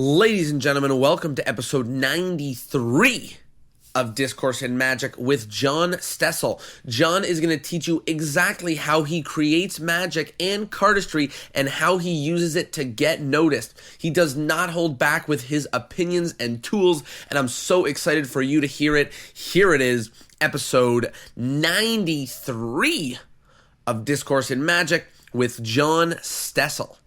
Ladies and gentlemen, welcome to episode 93 of Discourse in Magic with John Stessel. John is going to teach you exactly how he creates magic and cardistry and how he uses it to get noticed. He does not hold back with his opinions and tools, and I'm so excited for you to hear it. Here it is, episode 93 of Discourse in Magic with John Stessel.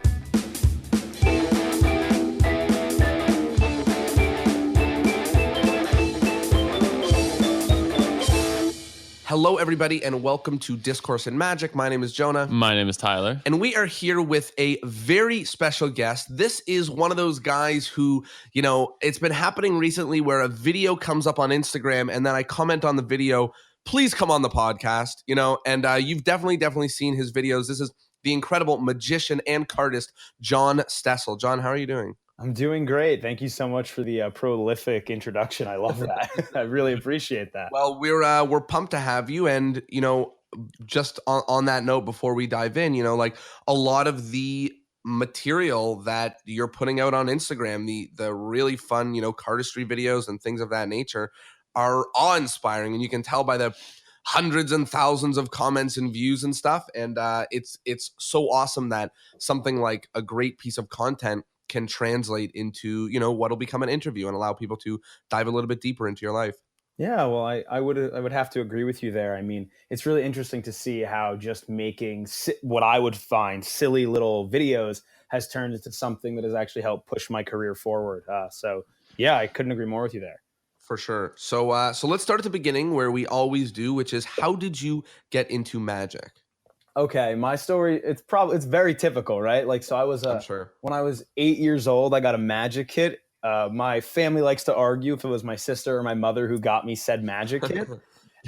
Hello, everybody, and welcome to Discourse in Magic. My name is Jonah. My name is Tyler. And we are here with a very special guest. This is one of those guys who, it's been happening recently where a video comes up on Instagram and then I comment on the video, please come on the podcast, and you've definitely seen his videos. This is the incredible magician and cardist, John Stessel. John, how are you doing? I'm doing great. Thank you so much for the prolific introduction. I love that. I really appreciate that. Well, we're pumped to have you. And, just on that note, before we dive in, a lot of the material that you're putting out on Instagram, the really fun, cardistry videos and things of that nature are awe-inspiring. And you can tell by the hundreds and thousands of comments and views and stuff. And it's so awesome that something like a great piece of content can translate into, what'll become an interview and allow people to dive a little bit deeper into your life. Yeah, well, I would have to agree with you there. I mean, it's really interesting to see how just making what I would find silly little videos has turned into something that has actually helped push my career forward. So yeah, I couldn't agree more with you there. For sure. So let's start at the beginning where we always do, which is how did you get into magic? Okay, my story, it's very typical, right? Like, so I was, I'm sure. When I was 8 years old, I got a magic kit. My family likes to argue if it was my sister or my mother who got me said magic kit.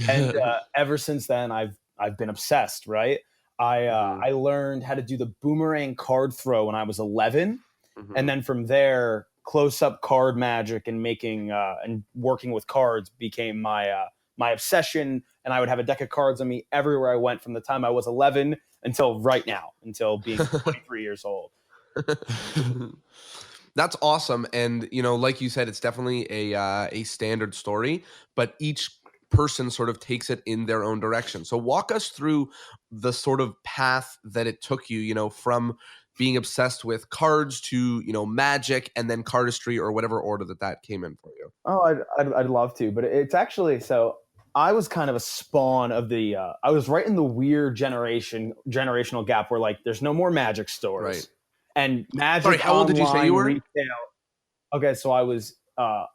And ever since then, I've been obsessed, right? I learned how to do the boomerang card throw when I was 11. Mm-hmm. And then from there, close-up card magic and making and working with cards became my obsession. And I would have a deck of cards on me everywhere I went from the time I was 11 until right now, until being 23 years old. That's awesome. And, like you said, it's definitely a standard story, but each person sort of takes it in their own direction. So walk us through the sort of path that it took you, from being obsessed with cards to, magic and then cardistry or whatever order that came in for you. Oh, I'd love to, but it's actually, so I was kind of a spawn of I was right in the weird generational gap where like there's no more magic stores. Right. And magic. Sorry, how old did you say you were? Retail. Okay, so I was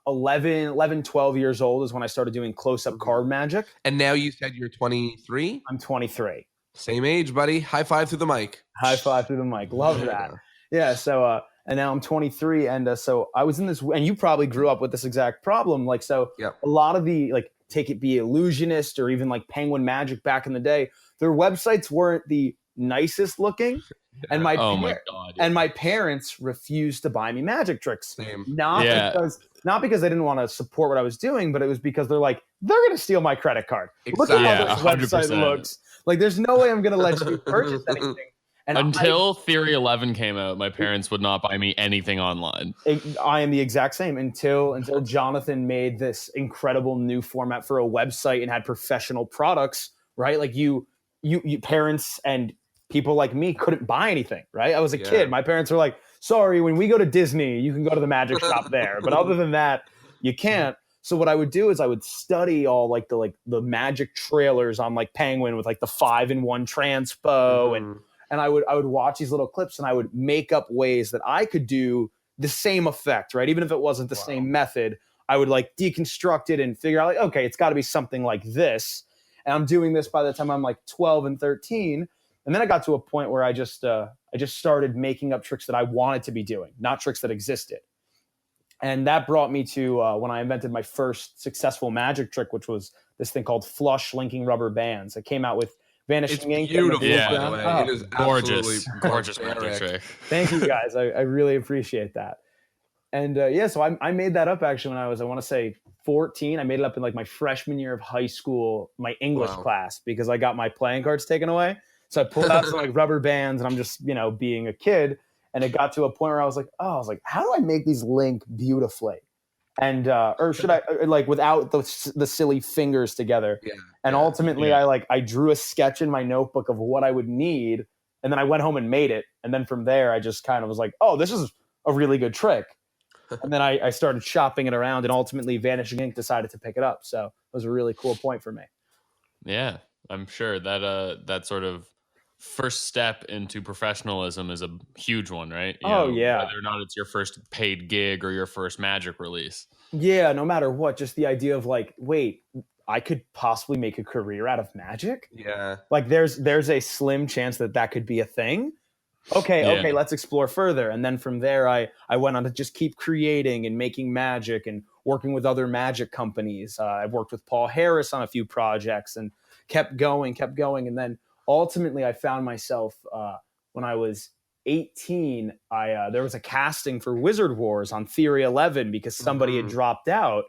11, 12 years old is when I started doing close-up card magic. And now you said you're 23? I'm 23. Same age, buddy. High five through the mic. High five through the mic. Love that. Yeah, so and now I'm 23, and so I was in this, and you probably grew up with this exact problem. Like, so yep. A lot of the, like, take it be Illusionist or even like Penguin Magic back in the day, their websites weren't the nicest looking. And my parents refused to buy me magic tricks. Same. Not because they didn't want to support what I was doing, but it was because they're like, they're going to steal my credit card. Exactly. Look at how this 100%. website looks. Like, there's no way I'm going to let you purchase anything. And until Theory 11 came out, my parents would not buy me anything online. I am the exact same until Jonathan made this incredible new format for a website and had professional products, right? Like you parents and people like me couldn't buy anything, right? I was a kid. My parents were like, sorry, when we go to Disney, you can go to the magic shop there. But other than that, you can't. So what I would do is I would study all like the magic trailers on like Penguin with like the 5-in-1 transpo and I would watch these little clips and I would make up ways that I could do the same effect, right? Even if it wasn't the same method, I would like deconstruct it and figure out like, okay, it's got to be something like this. And I'm doing this by the time I'm like 12 and 13. And then I got to a point where I just started making up tricks that I wanted to be doing, not tricks that existed. And that brought me to when I invented my first successful magic trick, which was this thing called flush linking rubber bands. It came out with Vanishing Ink. It's beautiful, by the way. Oh, it is gorgeous magic trick. Thank you, guys. I really appreciate that. And so I made that up actually when I was, I want to say 14. I made it up in like my freshman year of high school, my English class, because I got my playing cards taken away. So I pulled out some like rubber bands and I'm just, being a kid. And it got to a point where I was like, how do I make these link beautifully? And or should I like without the silly fingers together? Yeah. And Yeah. ultimately, I drew a sketch in my notebook of what I would need, and then I went home and made it. And then from there, I just kind of was like, oh, this is a really good trick. And then I started shopping it around, and ultimately Vanishing Ink decided to pick it up. So it was a really cool point for me. Yeah, I'm sure that that sort of first step into professionalism is a huge one, right? Yeah. Whether or not it's your first paid gig or your first magic release. Yeah, no matter what, just the idea of like, wait, I could possibly make a career out of magic? Yeah. Like there's a slim chance that could be a thing. Okay, let's explore further. And then from there, I went on to just keep creating and making magic and working with other magic companies. I've worked with Paul Harris on a few projects and kept going. And then ultimately, I found myself when I was 18, there was a casting for Wizard Wars on Theory 11 because somebody had dropped out.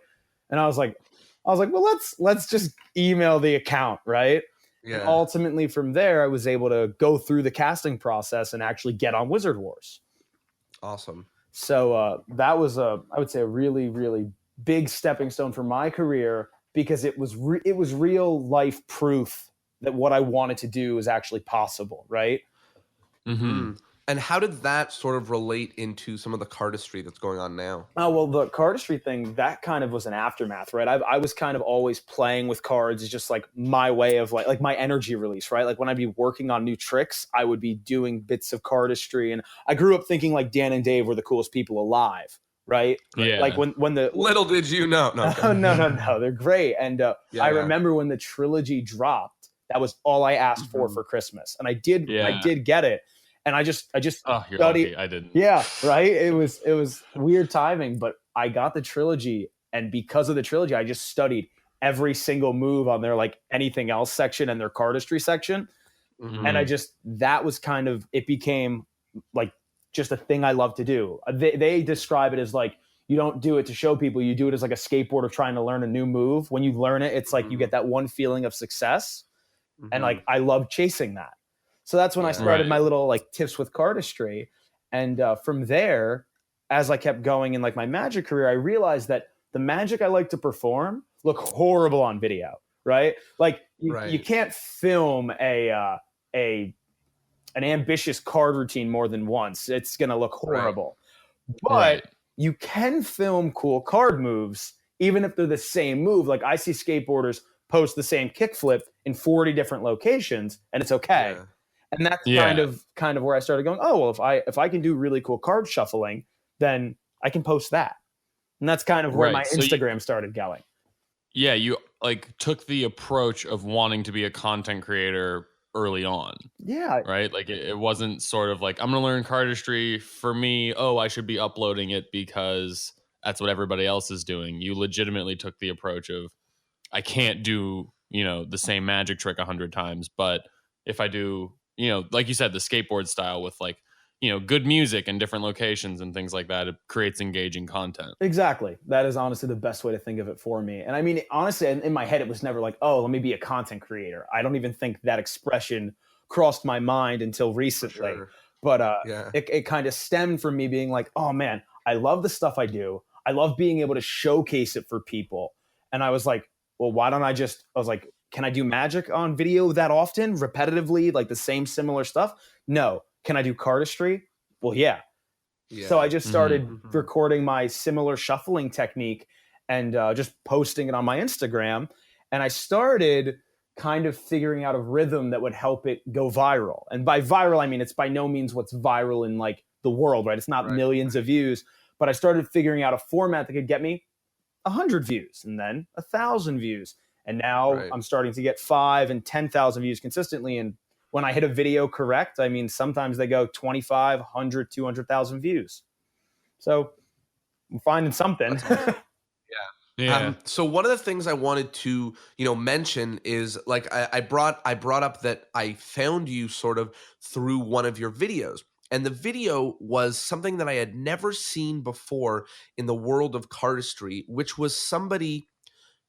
And I was like, well, let's just email the account, right? Yeah. And ultimately, from there, I was able to go through the casting process and actually get on Wizard Wars. Awesome. So that was I would say, a really, really big stepping stone for my career because it was real life proof that what I wanted to do is actually possible, right? Mm-hmm. And how did that sort of relate into some of the cardistry that's going on now? Oh, well, the cardistry thing, that kind of was an aftermath, right? I was kind of always playing with cards. It's just like my way of like my energy release, right? Like when I'd be working on new tricks, I would be doing bits of cardistry. And I grew up thinking like Dan and Dave were the coolest people alive, right? Yeah. Like when the... Little did you know. No, Oh, no. They're great. And I remember when the trilogy dropped, that was all I asked for Christmas. And I did get it. And I just oh, you're studied. Lucky. I didn't. Yeah, right. It was weird timing, but I got the trilogy, and because of the trilogy, I just studied every single move on their like anything else section and their cardistry section, and that was kind of, it became like just a thing I love to do. They describe it as like, you don't do it to show people, you do it as like a skateboarder trying to learn a new move. When you learn it, it's like you get that one feeling of success, and like I love chasing that. So that's when I started my little like tips with cardistry. And from there, as I kept going in like my magic career, I realized that the magic I like to perform look horrible on video, right? Like you can't film an ambitious card routine more than once. It's going to look horrible. But you can film cool card moves, even if they're the same move. Like I see skateboarders post the same kickflip in 40 different locations, and it's okay. Yeah. And that's kind of where I started going, oh, well, if I can do really cool card shuffling, then I can post that. And that's kind of where my Instagram started going. Yeah, you like took the approach of wanting to be a content creator early on. Yeah. Right? Like it wasn't sort of like, I'm going to learn cardistry for me. Oh, I should be uploading it because that's what everybody else is doing. You legitimately took the approach of, I can't do, the same magic trick 100 times, but if I do, like you said, the skateboard style with like, good music and different locations and things like that, it creates engaging content. Exactly. That is honestly the best way to think of it for me. And I mean, honestly, in my head, it was never like, oh, let me be a content creator. I don't even think that expression crossed my mind until recently. Sure. But it kind of stemmed from me being like, oh man, I love the stuff I do. I love being able to showcase it for people. And I was like, well, why don't I was like, can I do magic on video that often, repetitively, like the same similar stuff? No. Can I do cardistry? Well, yeah. So I just started recording my similar shuffling technique and just posting it on my Instagram. And I started kind of figuring out a rhythm that would help it go viral. And by viral, I mean, it's by no means what's viral in like the world, right? It's not millions of views, but I started figuring out a format that could get me 100 views and then 1,000 views. And now I'm starting to get 5,000 and 10,000 views consistently. And when I hit a video correct, I mean, sometimes they go 25, 100, 200,000 views. So I'm finding something. Yeah. So one of the things I wanted to, mention is like I brought up that I found you sort of through one of your videos. And the video was something that I had never seen before in the world of cardistry, which was somebody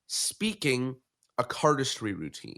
speaking a cardistry routine.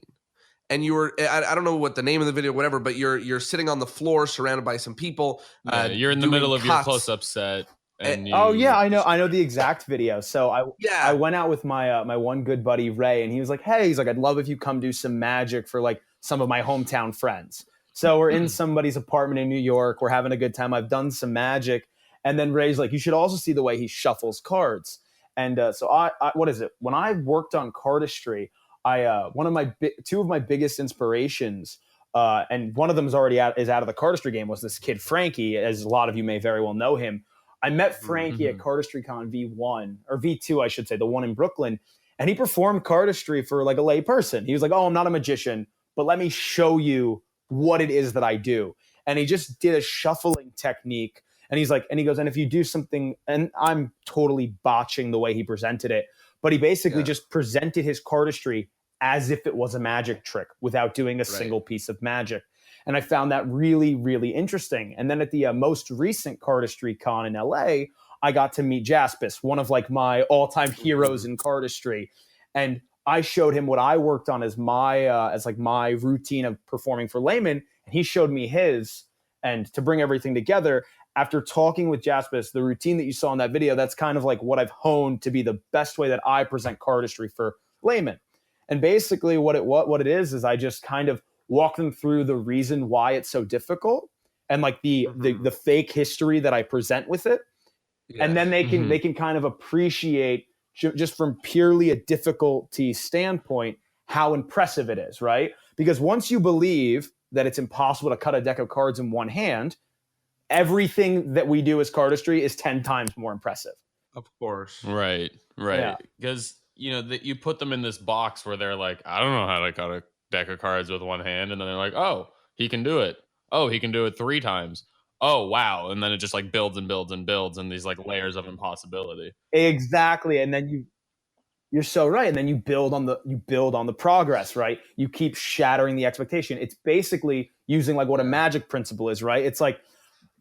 and you were, I don't know what the name of the video, whatever, but you're sitting on the floor surrounded by some people. Yeah, you're in the doing middle of your cuts. close-up set. And Oh yeah, I know the exact video. So I Yeah. went out with my my one good buddy Ray, and he was like, "Hey, he's like, I'd love if you come do some magic for like some of my hometown friends." So we're in somebody's apartment in New York. We're having a good time. I've done some magic, and then Ray's like, "You should also see the way he shuffles cards." And so I what is it? When I worked on Cardistry, one of my two of my biggest inspirations. And one of them is already out of the Cardistry game, was this kid Frankie, as a lot of you may very well know him. I met Frankie at CardistryCon V1 or V2, I should say, the one in Brooklyn, and he performed Cardistry for like a lay person. He was like, "Oh, I'm not a magician, but let me show you what it is that I do." And he just did a shuffling technique, and he's like, and he goes, "And if you do something," and I'm totally botching the way he presented it, but he basically just presented his Cardistry as if it was a magic trick without doing a single piece of magic. And I found that really, really interesting. And then at the most recent Cardistry Con in LA, I got to meet Jaspis, one of like my all-time heroes in Cardistry. And I showed him what I worked on as my routine of performing for laymen, and he showed me his. And to bring everything together, after talking with Jaspis, the routine that you saw in that video, that's kind of like what I've honed to be the best way that I present Cardistry for laymen. And basically what it is I just kind of walk them through the reason why it's so difficult, and like the fake history that I present with it. Yeah. And then they can kind of appreciate, just from purely a difficulty standpoint, how impressive it is, right? Because once you believe that it's impossible to cut a deck of cards in one hand, everything that we do as Cardistry is 10 times more impressive. Of course. Right. Because you put them in this box where they're like, "I don't know how to cut a deck of cards with one hand," and then they're like, "Oh, he can do it. Oh, he can do it 3 times. Oh, wow!" And then it just like builds and builds and builds, and these like layers of impossibility. Exactly, and then you're so right, and then you build on the progress, right? You keep shattering the expectation. It's basically using like what a magic principle is, right? It's like,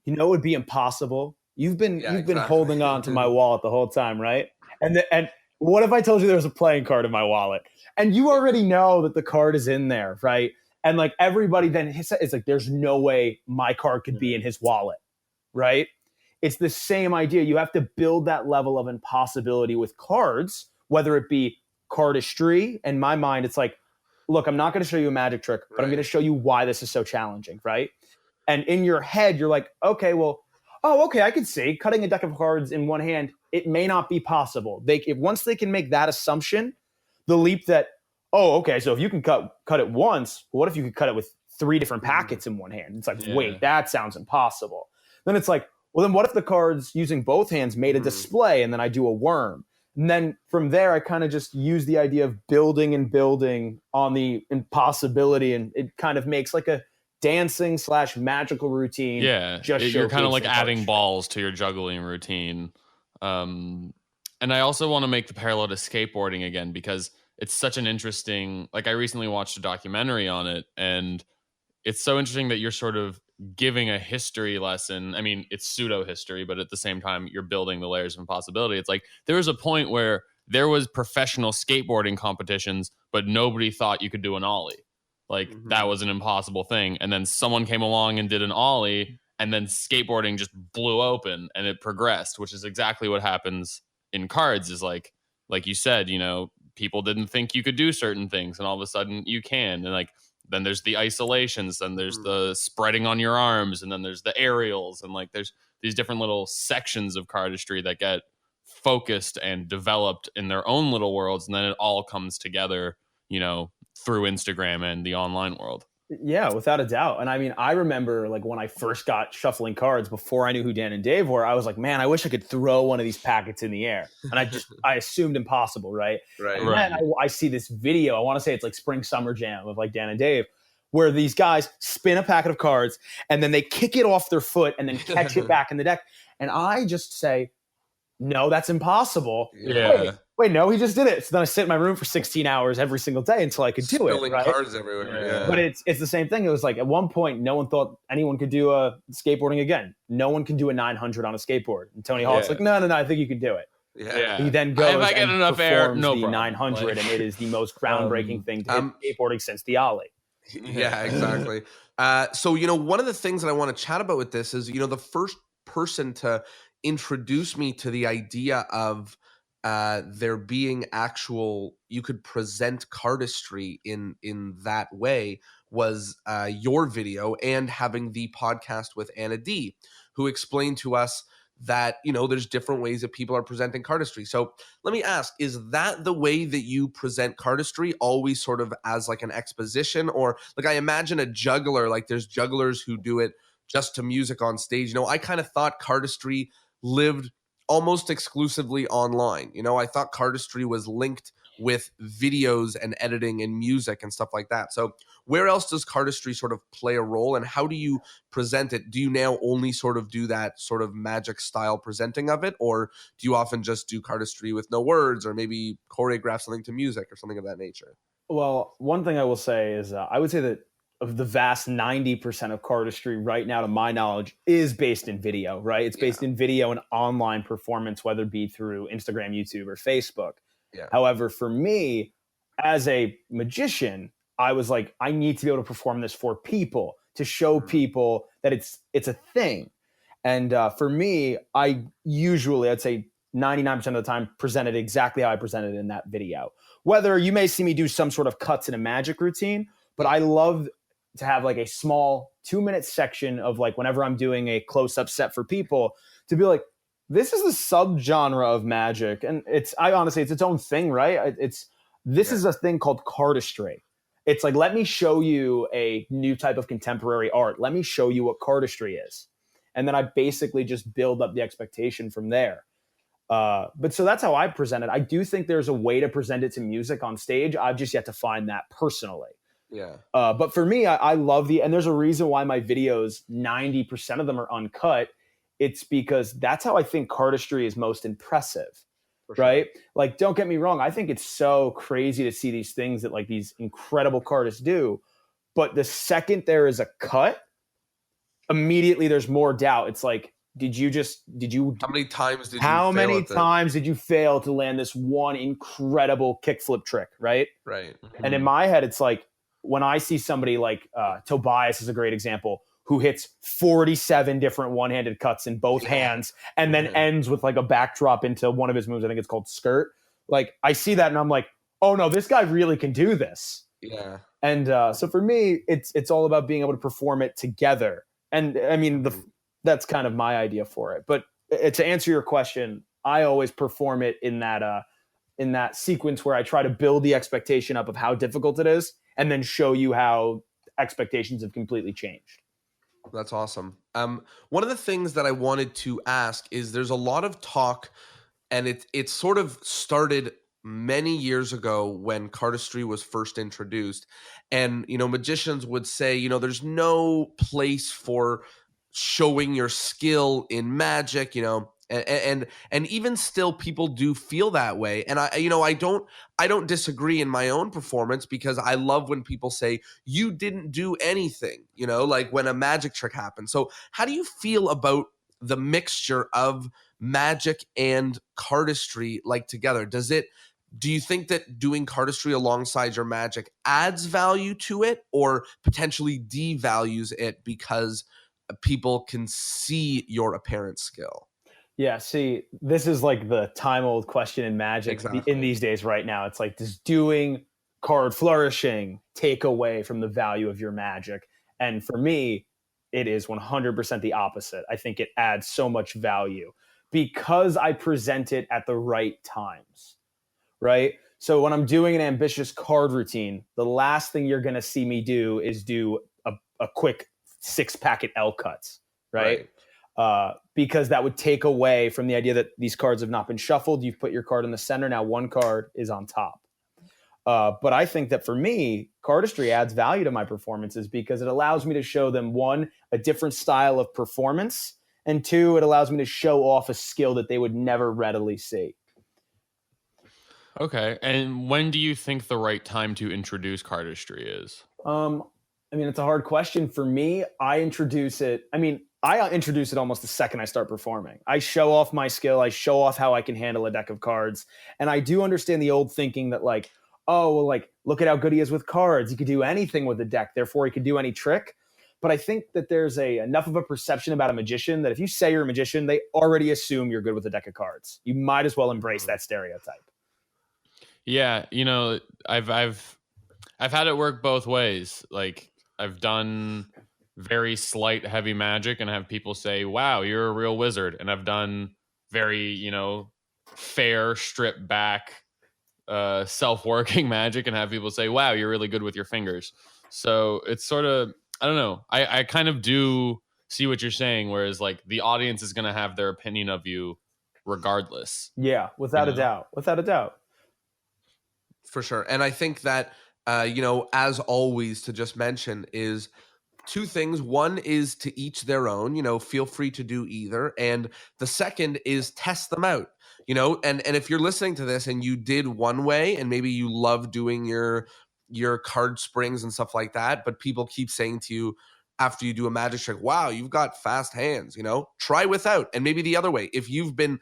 it would be impossible. You've been holding on to my wallet the whole time, right? And what if I told you there was a playing card in my wallet? And you already know that the card is in there, right? And like everybody then it's like, there's no way my card could be in his wallet, right? It's the same idea. You have to build that level of impossibility with cards, whether it be Cardistry. In my mind, it's like, look, I'm not going to show you a magic trick, but I'm going to show you why this is so challenging, right? And in your head, you're like, okay, I can see cutting a deck of cards in one hand, it may not be possible. Once they can make that assumption, the leap that, so if you can cut it once, what if you could cut it with 3 different packets in one hand? It's like, wait, that sounds impossible. Then it's like, well, then what if the cards using both hands made a display, and then I do a worm? And then from there, I kind of just use the idea of building and building on the impossibility, and it kind of makes like a dancing / magical routine. Yeah, you're kind of like adding balls to your juggling routine. And I also want to make the parallel to skateboarding again, because it's such an interesting, like I recently watched a documentary on it, and it's so interesting that you're sort of giving a history lesson. I mean, it's pseudo history, but at the same time, you're building the layers of impossibility. It's like there was a point where there was professional skateboarding competitions, but nobody thought you could do an ollie. Like that was an impossible thing. And then someone came along and did an ollie, and then skateboarding just blew open and it progressed, which is exactly what happens in cards. Is like you said, people didn't think you could do certain things, and all of a sudden you can. And like, then there's the isolations, then there's the spreading on your arms, and then there's the aerials, and like there's these different little sections of Cardistry that get focused and developed in their own little worlds, and then it all comes together, through Instagram and the online world. Yeah, without a doubt. And I mean, I remember like when I first got shuffling cards, before I knew who Dan and Dave were, I was like, man, I wish I could throw one of these packets in the air. And I assumed impossible, right? And then I see this video, I want to say it's like Spring Summer Jam of like Dan and Dave, where these guys spin a packet of cards and then they kick it off their foot and then catch it back in the deck. And I just say, no, that's impossible. Yeah. Wait, no, he just did it. So then I sit in my room for 16 hours every single day until I could do it. Spilling cards everywhere. Yeah. But it's the same thing. It was like at one point, no one thought anyone could do skateboarding again. No one can do a 900 on a skateboard. And Tony Hawk's like, no, I think you can do it. Yeah. He then goes and performs air, no the problem. 900, and it is the most groundbreaking thing to hit skateboarding since the ollie. Yeah, exactly. So, one of the things that I want to chat about with this is, the first person to introduce me to the idea of there being actual, you could present cardistry in that way was your video and having the podcast with Anna D, who explained to us that, there's different ways that people are presenting cardistry. So let me ask, is that the way that you present cardistry, always sort of as like an exposition? Or like, I imagine a juggler, like there's jugglers who do it just to music on stage. I kind of thought cardistry lived almost exclusively online. I thought cardistry was linked with videos and editing and music and stuff like that. So where else does cardistry sort of play a role, and how do you present it? Do you now only sort of do that sort of magic style presenting of it, or do you often just do cardistry with no words, or maybe choreograph something to music or something of that nature? Well, one thing I will say is I would say that of the vast 90% of cardistry right now, to my knowledge, is based in video, right? It's based in video and online performance, whether it be through Instagram, YouTube, or Facebook. Yeah. However, for me, as a magician, I was like, I need to be able to perform this for people, to show people that it's a thing. And for me, I'd say 99% of the time presented exactly how I presented in that video. Whether you may see me do some sort of cuts in a magic routine, but I love to have like a small 2-minute section of like whenever I'm doing a close-up set for people to be like, this is a subgenre of magic. And it's its own thing, right? This is a thing called cardistry. It's like, let me show you a new type of contemporary art. Let me show you what cardistry is. And then I basically just build up the expectation from there. But so that's how I present it. I do think there's a way to present it to music on stage. I've just yet to find that personally. Yeah. But for me, I love and there's a reason why my videos, 90% of them are uncut. It's because that's how I think cardistry is most impressive, right? Like, don't get me wrong. I think it's so crazy to see these things that like these incredible cardists do. But the second there is a cut, immediately there's more doubt. It's like, how many times did you fail to land this one incredible kickflip trick, right? Right. And in my head, it's like, when I see somebody like Tobias is a great example, who hits 47 different one-handed cuts in both hands and then ends with like a backdrop into one of his moves. I think it's called skirt. Like, I see that and I'm like, oh no, this guy really can do this. Yeah. And so for me, it's all about being able to perform it together. And I mean, that's kind of my idea for it. But to answer your question, I always perform it in that sequence where I try to build the expectation up of how difficult it is, and then show you how expectations have completely changed. That's awesome. One of the things that I wanted to ask is, there's a lot of talk, and it sort of started many years ago when cardistry was first introduced. And, magicians would say, there's no place for showing your skill in magic, and even still people do feel that way. And I don't disagree in my own performance, because I love when people say you didn't do anything, like when a magic trick happens. So how do you feel about the mixture of magic and cardistry like together? Do you think that doing cardistry alongside your magic adds value to it, or potentially devalues it because people can see your apparent skill? Yeah, see, this is like the time-old question in magic in these days right now. It's like, does doing card flourishing take away from the value of your magic? And for me, it is 100% the opposite. I think it adds so much value because I present it at the right times, right? So when I'm doing an ambitious card routine, the last thing you're going to see me do is do a quick 6-packet L cuts, right? Because that would take away from the idea that these cards have not been shuffled. You've put your card in the center. Now one card is on top. But I think that for me, cardistry adds value to my performances because it allows me to show them, one, a different style of performance, and two, it allows me to show off a skill that they would never readily see. Okay. And when do you think the right time to introduce cardistry is? I mean, it's a hard question. For me, I introduce it almost the second I start performing. I show off my skill. I show off how I can handle a deck of cards. And I do understand the old thinking that like, oh, well, like, look at how good he is with cards. He could do anything with the deck. Therefore, he could do any trick. But I think that there's enough of a perception about a magician that if you say you're a magician, they already assume you're good with a deck of cards. You might as well embrace that stereotype. Yeah, you know, I've had it work both ways. Like I've done very slight heavy magic and have people say, "Wow, you're a real wizard." And I've done very, you know, fair, stripped back, self-working magic and have people say, "Wow, you're really good with your fingers." So it's sort of, I don't know. I kind of do see what you're saying, whereas like the audience is going to have their opinion of you regardless. Yeah, without You a know? doubt. Without a doubt. For sure. And I think that, you know, as always, to just mention is two things. One is to each their own, you know, feel free to do either. And the second is test them out, you know, and if you're listening to this and you did one way and maybe you love doing your card springs and stuff like that, but people keep saying to you after you do a magic trick, wow, you've got fast hands, you know, try without. And maybe the other way, if you've been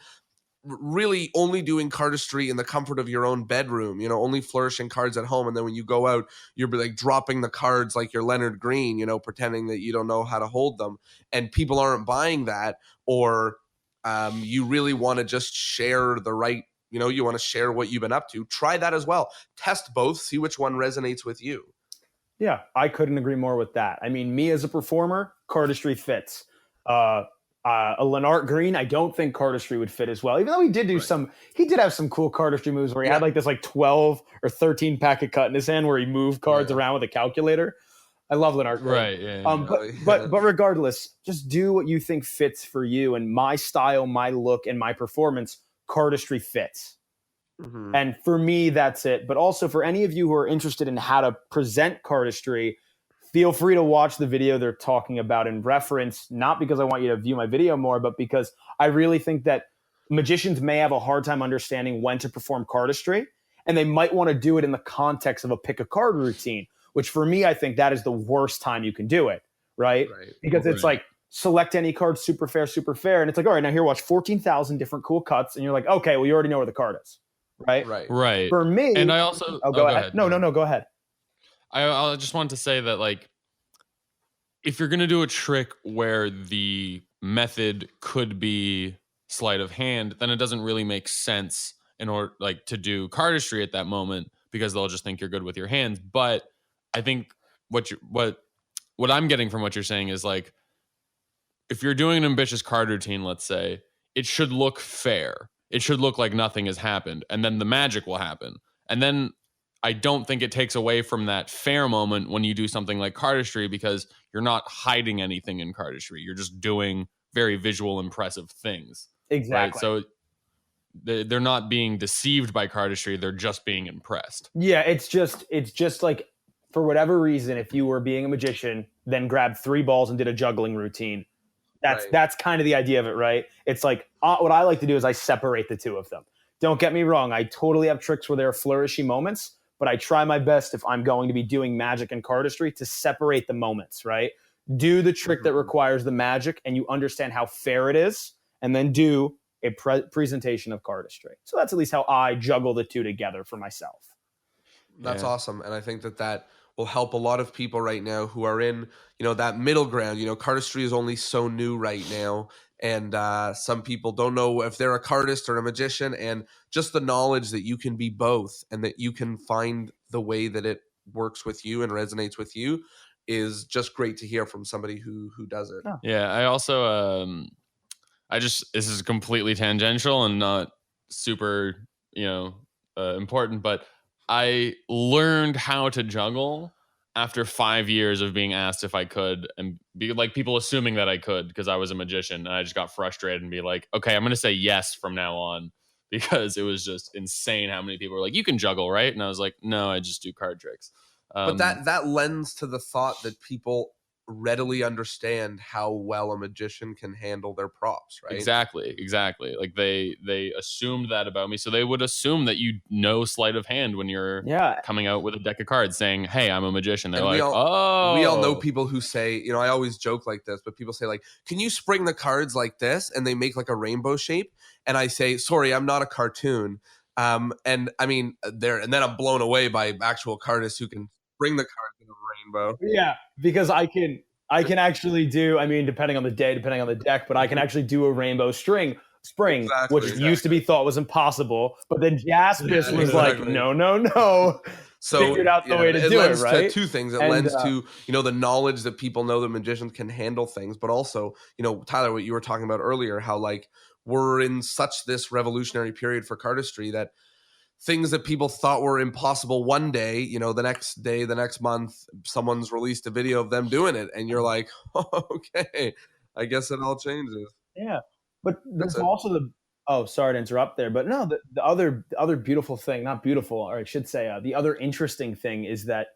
really only doing cardistry in the comfort of your own bedroom, you know, only flourishing cards at home, and then when you go out you're like dropping the cards like you're Leonard Green, you know, pretending that you don't know how to hold them, and people aren't buying that, or you really want to just share the right, you know, you want to share what you've been up to, try that as well. Test both, see which one resonates with you. Yeah, I couldn't agree more with that. I mean, me as a performer, cardistry fits. A Lennart Green, I don't think cardistry would fit as well. Even though he did do he did have some cool cardistry moves where he had like this like 12 or 13 pack of cut in his hand where he moved cards around with a calculator. I love Lennart Green. Right. Yeah. But regardless, just do what you think fits for you. And my style, my look, and my performance, cardistry fits. Mm-hmm. And for me, that's it. But also for any of you who are interested in how to present cardistry, feel free to watch the video they're talking about in reference, not because I want you to view my video more, but because I really think that magicians may have a hard time understanding when to perform cardistry, and they might want to do it in the context of a pick a card routine, which for me, I think that is the worst time you can do it, right? Because it's like, select any card, super fair, and it's like, all right, now here, watch 14,000 different cool cuts, and you're like, okay, well, you already know where the card is, right? Right. For me, and I also, go ahead. No, go ahead. I just want to say that, like, if you're going to do a trick where the method could be sleight of hand, then it doesn't really make sense in order, like, to do cardistry at that moment, because they'll just think you're good with your hands. But I think what I'm getting from what you're saying is, like, if you're doing an ambitious card routine, let's say, it should look fair. It should look like nothing has happened, and then the magic will happen. And then I don't think it takes away from that fair moment when you do something like cardistry, because you're not hiding anything in cardistry. You're just doing very visual, impressive things. Exactly. Right? So they're not being deceived by cardistry. They're just being impressed. Yeah, it's just like, for whatever reason, if you were being a magician, then grabbed 3 balls and did a juggling routine. That's kind of the idea of it, right? It's like, what I like to do is I separate the two of them. Don't get me wrong. I totally have tricks where there are flourishy moments, but I try my best, if I'm going to be doing magic and cardistry, to separate the moments, right? Do the trick that requires the magic and you understand how fair it is, and then do a presentation of cardistry. So that's at least how I juggle the two together for myself. That's awesome. And I think that will help a lot of people right now who are in, you know, that middle ground. You know, cardistry is only so new right now. And some people don't know if they're a cardist or a magician, and just the knowledge that you can be both and that you can find the way that it works with you and resonates with you is just great to hear from somebody who does it. Yeah. I also, this is completely tangential and not super, important, but I learned how to juggle after 5 years of being asked if I could, and be like, people assuming that I could because I was a magician. And I just got frustrated and be like, okay, I'm going to say yes from now on, because it was just insane how many people were like, you can juggle, right? And I was like, no, I just do card tricks. But that lends to the thought that people readily understand how well a magician can handle their props, right? Exactly. Like they assumed that about me, so they would assume that you know sleight of hand when you're coming out with a deck of cards saying, hey, I'm a magician. They're like, oh, we all know people who say, you know, I always joke like this, but people say, like, can you spring the cards like this? And they make like a rainbow shape, and I say, sorry, I'm not a cartoon. And I mean, and then I'm blown away by actual cardists who can bring the cards in a rainbow. Yeah, because I can actually do, I mean, depending on the day, depending on the deck, but I can actually do a rainbow spring, which used to be thought was impossible, but then Jaspis was like, no. So figured out the way to do it, right? To two things. It lends to, the knowledge that people know that magicians can handle things, but also, Tyler, what you were talking about earlier, how like we're in such this revolutionary period for cardistry that things that people thought were impossible one day, the next day, the next month, someone's released a video of them doing it. And you're like, oh, okay, I guess it all changes. Yeah. But there's also sorry to interrupt there, but no, the other beautiful thing, not beautiful, or I should say the other interesting thing is that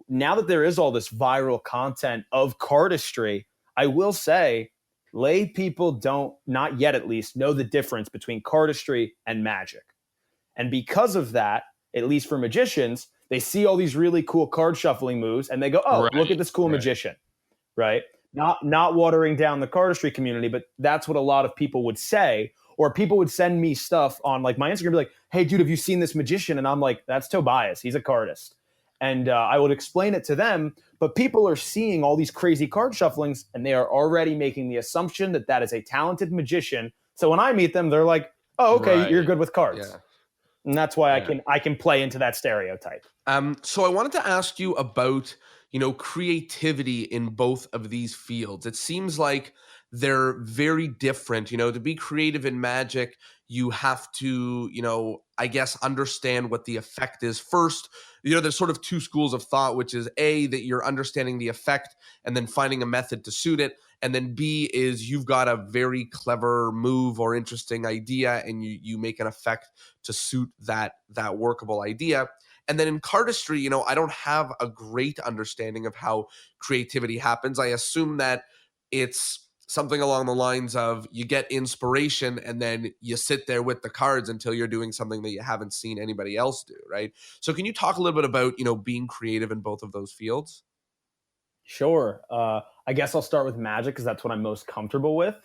now that there is all this viral content of cardistry, I will say lay people don't, not yet at least, know the difference between cardistry and magic. And because of that, at least for magicians, they see all these really cool card shuffling moves and they go, oh, look at this cool magician, right? Not watering down the cardistry community, but that's what a lot of people would say. Or people would send me stuff on like my Instagram, be like, hey, dude, have you seen this magician? And I'm like, that's Tobias. He's a cardist. And I would explain it to them. But people are seeing all these crazy card shufflings and they are already making the assumption that that is a talented magician. So when I meet them, they're like, oh, okay, you're good with cards. Yeah. And that's why I can play into that stereotype. So I wanted to ask you about, creativity in both of these fields. It seems like they're very different. To be creative in magic, you have to, I guess, understand what the effect is first. There's sort of two schools of thought, which is A, that you're understanding the effect and then finding a method to suit it. And then B is you've got a very clever move or interesting idea and you make an effect to suit that workable idea. And then in cardistry, I don't have a great understanding of how creativity happens. I assume that it's something along the lines of you get inspiration and then you sit there with the cards until you're doing something that you haven't seen anybody else do, right? So can you talk a little bit about, being creative in both of those fields? Sure. I guess I'll start with magic because that's what I'm most comfortable with.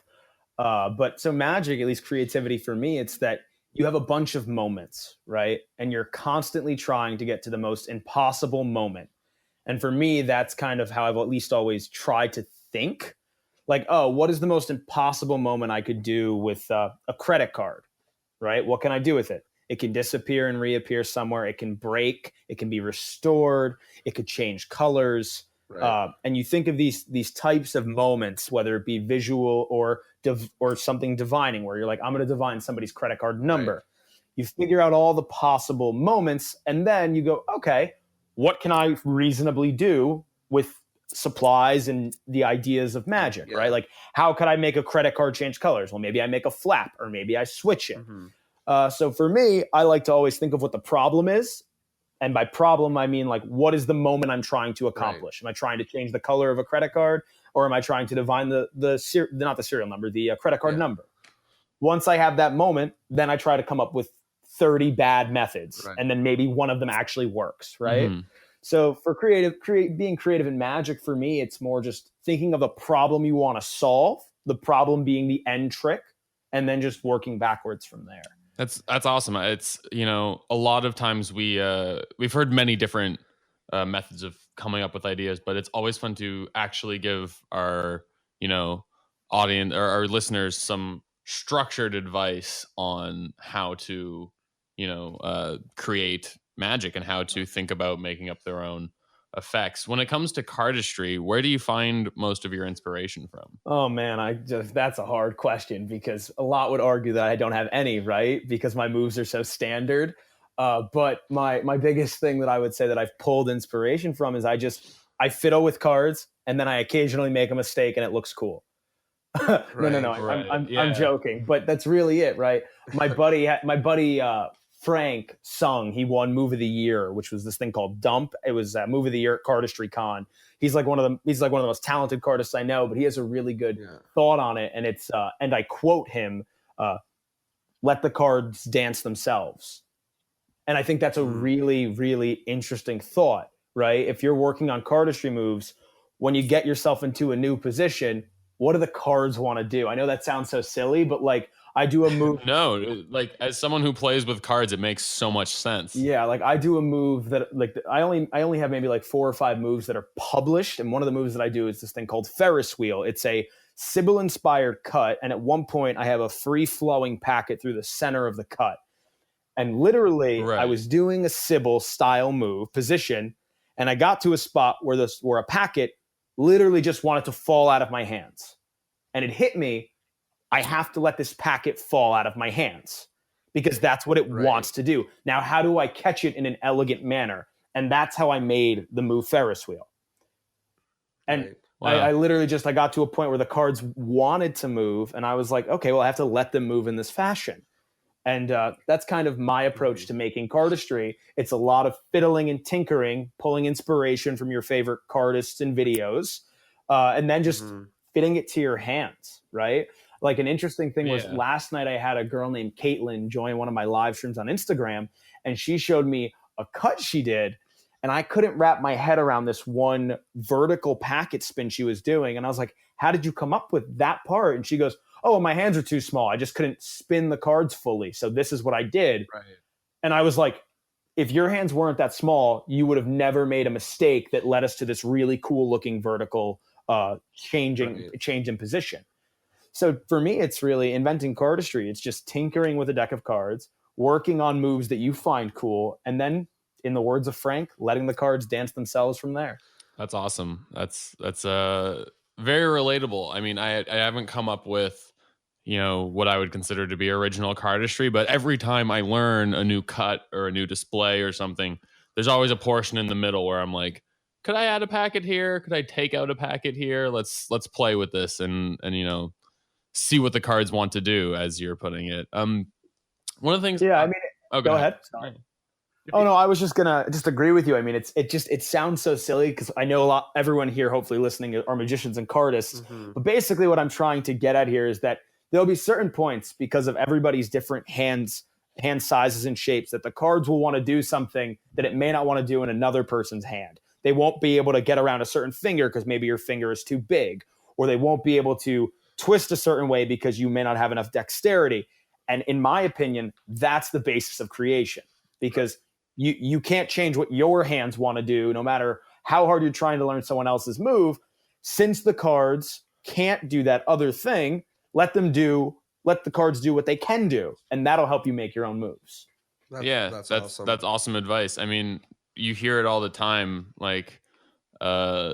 But so magic, at least creativity for me, it's that you have a bunch of moments, right? And you're constantly trying to get to the most impossible moment. And for me, that's kind of how I've at least always tried to think. Like, oh, what is the most impossible moment I could do with a credit card, right? What can I do with it? It can disappear and reappear somewhere. It can break. It can be restored. It could change colors. Right. And you think of these types of moments, whether it be visual or something divining, where you're like, I'm going to divine somebody's credit card number. Right. You figure out all the possible moments, and then you go, okay, what can I reasonably do with supplies and the ideas of magic, right? Like, how could I make a credit card change colors? Well, maybe I make a flap, or maybe I switch it. Mm-hmm. So for me, I like to always think of what the problem is. And by problem, I mean, like, what is the moment I'm trying to accomplish? Right. Am I trying to change the color of a credit card, or am I trying to divine not the serial number, the credit card number? Once I have that moment, then I try to come up with 30 bad methods, and then maybe one of them actually works, right? Mm-hmm. So for being creative in magic, for me, it's more just thinking of a problem you want to solve, the problem being the end trick, and then just working backwards from there. That's awesome. It's, a lot of times we've heard many different methods of coming up with ideas, but it's always fun to actually give our, audience or our listeners some structured advice on how to, create magic and how to think about making up their own effects. When it comes to cardistry, where do you find most of your inspiration from? Oh man, that's a hard question because a lot would argue that I don't have any, right? Because my moves are so standard. But my biggest thing that I would say that I've pulled inspiration from is I fiddle with cards and then I occasionally make a mistake and it looks cool. No. Right. I'm joking, but that's really it, right? My buddy Frank Sung, he won Move of the Year, which was this thing called Dump. It was Move of the Year at Cardistry Con. He's like one of the most talented cardists I know, but he has a really good thought on it. And it's and I quote him, let the cards dance themselves. And I think that's a really, really interesting thought, right? If you're working on cardistry moves, when you get yourself into a new position, what do the cards want to do? I know that sounds so silly, but like I do a move. No, like as someone who plays with cards, it makes so much sense. Yeah, like I do a move that like I only have maybe like 4 or 5 moves that are published, and one of the moves that I do is this thing called Ferris wheel. It's a Sybil inspired cut, and at one point I have a free flowing packet through the center of the cut. And literally, Right. I was doing a Sybil style move position, and I got to a spot where a packet literally just wanted to fall out of my hands, and it hit me. I have to let this packet fall out of my hands because that's what it wants to do. Now, how do I catch it in an elegant manner? And that's how I made the move Ferris wheel. And I literally I got to a point where the cards wanted to move, and I was like, okay, well, I have to let them move in this fashion. And that's kind of my approach to making cardistry. It's a lot of fiddling and tinkering, pulling inspiration from your favorite cardists and videos, and then just fitting it to your hands, right? Like an interesting thing was last night I had a girl named Caitlin join one of my live streams on Instagram, and she showed me a cut she did, and I couldn't wrap my head around this one vertical packet spin she was doing. And I was like, how did you come up with that part? And she goes, oh, my hands are too small. I just couldn't spin the cards fully. So this is what I did. Right. And I was like, if your hands weren't that small, you would have never made a mistake that led us to this really cool looking vertical change in position. So for me, it's really inventing cardistry. It's just tinkering with a deck of cards, working on moves that you find cool, and then, in the words of Frank, letting the cards dance themselves from there. That's awesome. That's very relatable. I mean, I haven't come up with, what I would consider to be original cardistry, but every time I learn a new cut or a new display or something, there's always a portion in the middle where I'm like, could I add a packet here? Could I take out a packet here? Let's play with this and see what the cards want to do, as you're putting it. One of the things. Yeah, I mean, go ahead. Sorry. Oh no, I was just gonna agree with you. I mean, it sounds so silly because I know everyone here, hopefully listening, are magicians and cardists. But basically, what I'm trying to get at here is that there'll be certain points, because of everybody's different hand sizes and shapes, that the cards will want to do something that it may not want to do in another person's hand. They won't be able to get around a certain finger because maybe your finger is too big, or they won't be able to twist a certain way because you may not have enough dexterity. And in my opinion, that's the basis of creation, because you can't change what your hands want to do, no matter how hard you're trying to learn someone else's move. Since the cards can't do that other thing, let the cards do what they can do, and that'll help you make your own moves. That's awesome. That's awesome advice. I mean, you hear it all the time, like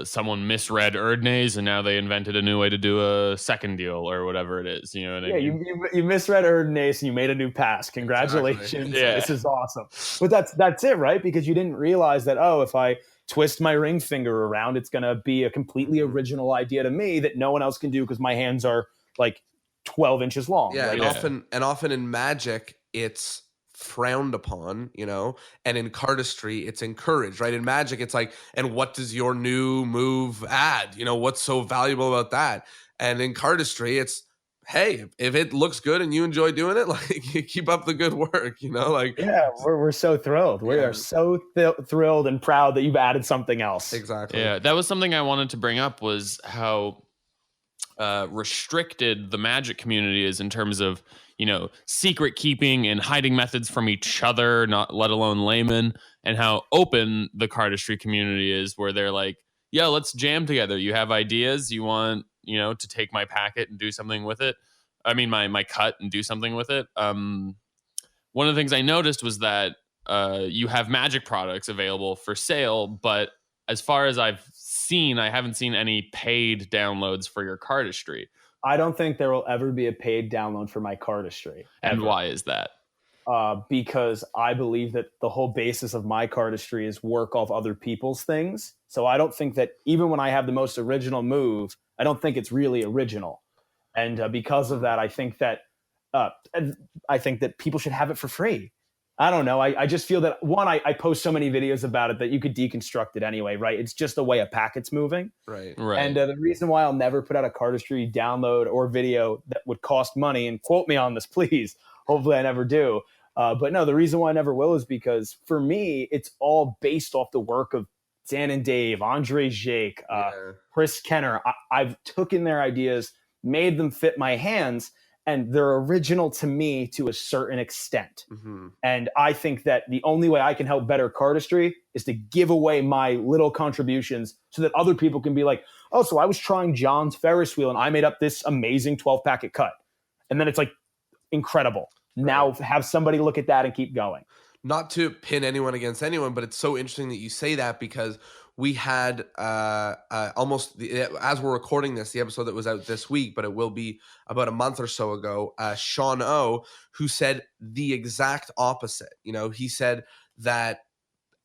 someone misread Erdnase and now they invented a new way to do a second deal or whatever it is. You know what I mean? You misread Erdnase and you made a new pass. Congratulations. Exactly. Yeah. This is awesome. But that's it, right? Because you didn't realize that, if I twist my ring finger around, it's going to be a completely original idea to me that no one else can do because my hands are like 12 inches long. Yeah, right? and often in magic, it's frowned upon, and in cardistry it's encouraged, right? In magic it's like, and what does your new move add? What's so valuable about that? And in cardistry it's, hey, if it looks good and you enjoy doing it, like, keep up the good work, like. Yeah, we're so thrilled. We are so thrilled and proud that you've added something else. Exactly. Yeah, that was something I wanted to bring up, was how restricted the magic community is in terms of secret keeping and hiding methods from each other, not let alone laymen, and how open the cardistry community is, where they're like, yeah, let's jam together. You have ideas, you want to take my packet and do something with it, I mean my cut, and do something with it. One of the things I noticed was that you have magic products available for sale, but as far as I've seen, I haven't seen any paid downloads for your cardistry. I don't think there will ever be a paid download for my cardistry. And why is that? Because I believe that the whole basis of my cardistry is work off other people's things. So I don't think that, even when I have the most original move, I don't think it's really original. And because of that, I think that people should have it for free. I don't know. I just feel that, one, I post so many videos about it that you could deconstruct it anyway, right? It's just the way a packet's moving. Right. And the reason why I'll never put out a cardistry download or video that would cost money, and quote me on this, please, hopefully I never do. But no, the reason why I never will is because for me, it's all based off the work of Dan and Dave, Andre Jake, Yeah. Chris Kenner. I've taken their ideas, made them fit my hands, and they're original to me to a certain extent. Mm-hmm. And I think that the only way I can help better Cardistry is to give away my little contributions so that other people can be like, oh, so I was trying John's Ferris wheel and I made up this amazing 12-packet cut. And then it's like incredible. Right. Now have somebody look at that and keep going. Not to pin anyone against anyone, but it's so interesting that you say that, because we had almost, as we're recording this, the episode that was out this week, but it will be about a month or so ago, Sean O, who said the exact opposite. You know, he said that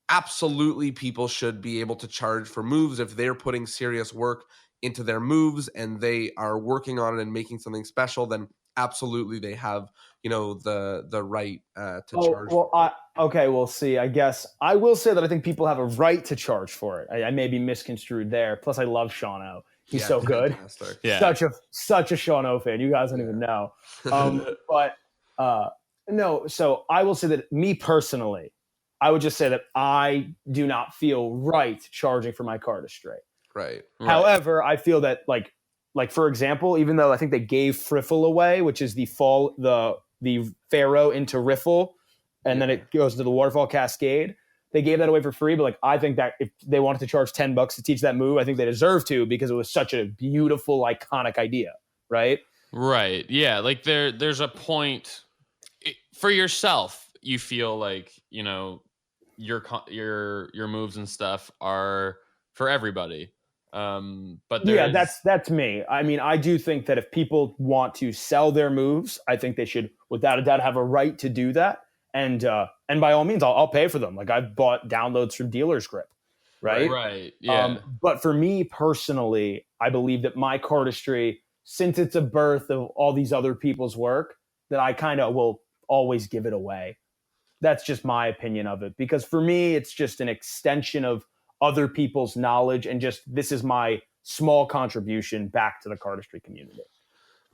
absolutely people should be able to charge for moves if they're putting serious work into their moves and they are working on it and making something special, then absolutely they have, you know, the right to charge. Well, okay, we'll see. I guess I will say that I think people have a right to charge for it. I may be misconstrued there. Plus, I love Sean O. He's so good. Yeah. Such a Sean O fan. You guys don't even know. But no, so I will say that me personally, I would just say that I do not feel right charging for my Cardistry. Right. However, I feel that like for example, even though I think they gave Friffle away, which is the Pharaoh into Riffle, and then it goes to the Waterfall Cascade. They gave that away for free, but like I think that if they wanted to charge $10 to teach that move, I think they deserve to, because it was such a beautiful, iconic idea, right? Right. Yeah. Like there's a point for yourself. You feel like, you know, your moves and stuff are for everybody. But that's me. I mean, I do think that if people want to sell their moves, I think they should, without a doubt, have a right to do that. And by all means, I'll pay for them. Like I've bought downloads from Dealer's Grip, right? Right. Yeah. But for me personally, I believe that my Cardistry, since it's a birth of all these other people's work, that I kind of will always give it away. That's just my opinion of it, because for me, it's just an extension of other people's knowledge, and just this is my small contribution back to the Cardistry community.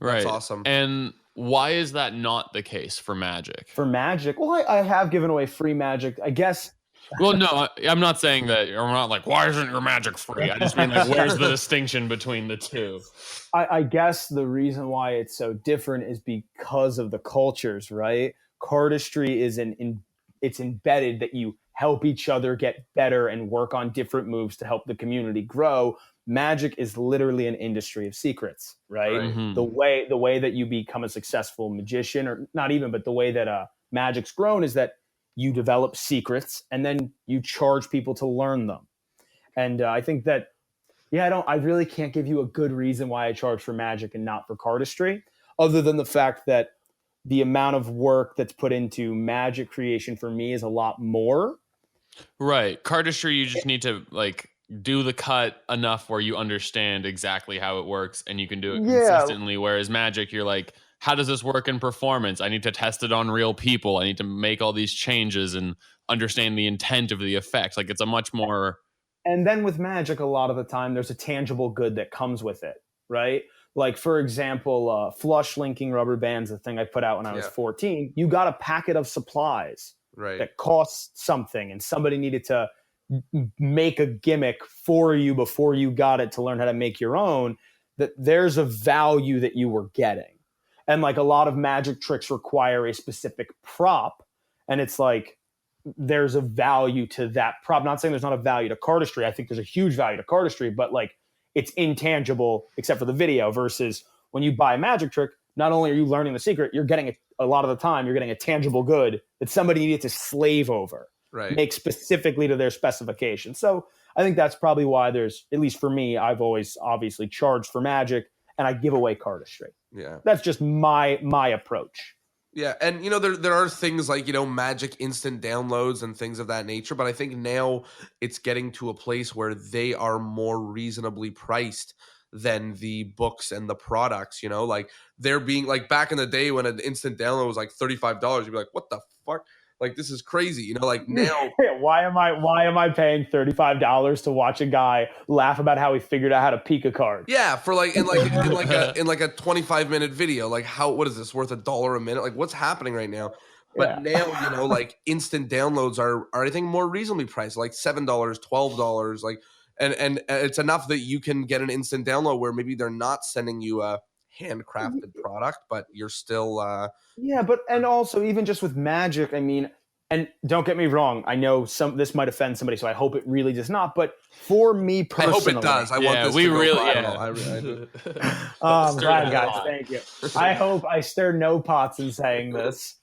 Right. That's awesome. And why is that not the case for Magic? For Magic? Well, I have given away free Magic, I guess. Well, no, I'm not saying that. I'm not like, why isn't your Magic free? I just mean, like, where's the distinction between the two? I guess the reason why it's so different is because of the cultures, right? Cardistry is it's embedded that you help each other get better and work on different moves to help the community grow. Magic is literally an industry of secrets, right? Mm-hmm. The way that you become a successful magician, or not even, but the way that Magic's grown is that you develop secrets and then you charge people to learn them. And I think that, I really can't give you a good reason why I charge for Magic and not for Cardistry, other than the fact that the amount of work that's put into Magic creation for me is a lot more. Right. Cardistry, you just need to do the cut enough where you understand exactly how it works and you can do it consistently. Whereas Magic, you're like, how does this work in performance? I need to test it on real people. I need to make all these changes and understand the intent of the effects. Like, it's a much more... And then with Magic, a lot of the time, there's a tangible good that comes with it, right? Like, for example, flush linking rubber bands, the thing I put out when I was 14, you got a packet of supplies that cost something, and somebody needed to make a gimmick for you before you got it to learn how to make your own, that there's a value that you were getting. And like a lot of Magic tricks require a specific prop, and it's like there's a value to that prop. Not saying there's not a value to Cardistry. I think there's a huge value to Cardistry, but like it's intangible except for the video, versus when you buy a Magic trick, not only are you learning the secret, you're getting a lot of the time, you're getting a tangible good that somebody needed to slave over, make specifically to their specification. So I think that's probably why there's, at least for me, I've always obviously charged for Magic and I give away Cardistry. Yeah. That's just my approach. Yeah, and there are things like Magic instant downloads and things of that nature, but I think now it's getting to a place where they are more reasonably priced than the books and the products. Like they're being like back in the day when an instant download was like $35, you'd be like, what the fuck? Like, this is crazy, like now. Why am I paying $35 to watch a guy laugh about how he figured out how to peek a card? Yeah, for like in a 25-minute video. Like, what is this worth $1 a minute? Like, what's happening right now? But now, like instant downloads are I think more reasonably priced, like $7, $12, like, and it's enough that you can get an instant download where maybe they're not sending you a handcrafted product, but you're still Yeah, but and also even just with Magic, I mean, and don't get me wrong, I know this might offend somebody, so I hope it really does not. But for me I personally, hope it does. I want this we to go really, viral. I do. I'm Stir glad, that guys. pot. Thank you. I hope I stir no pots in saying this.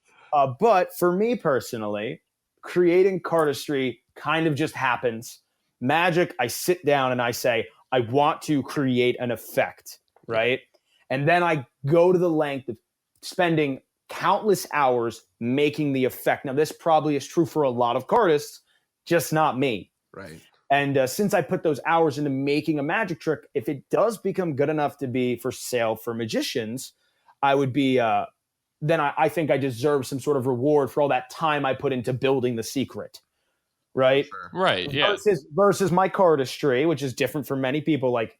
But for me personally, creating cardistry kind of just happens. Magic, I sit down and I say, I want to create an effect, right? And then I go to the length of spending countless hours making the effect. Now, this probably is true for a lot of cardists, just not me. Right. And since I put those hours into making a magic trick, if it does become good enough to be for sale for magicians, I would be, then I think I deserve some sort of reward for all that time I put into building the secret. Right? Sure. Right. Yeah. Versus my cardistry, which is different for many people. Like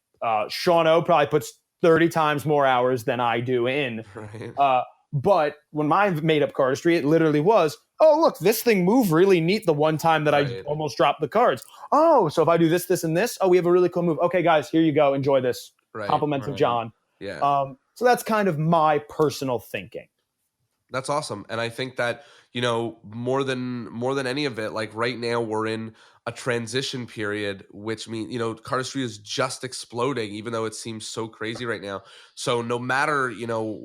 Sean O probably puts 30 times more hours than I do in. Right. But when I made up cardistry, it literally was, oh, look, this thing moved really neat the one time that I almost dropped the cards. Oh, so if I do this, this, and this, oh, we have a really cool move. Okay, guys, here you go. Enjoy this. Right. Compliments of John. Yeah. So that's kind of my personal thinking. That's awesome. And I think that, more than any of it, like right now we're in a transition period, which means, cardistry is just exploding, even though it seems so crazy right now. So no matter,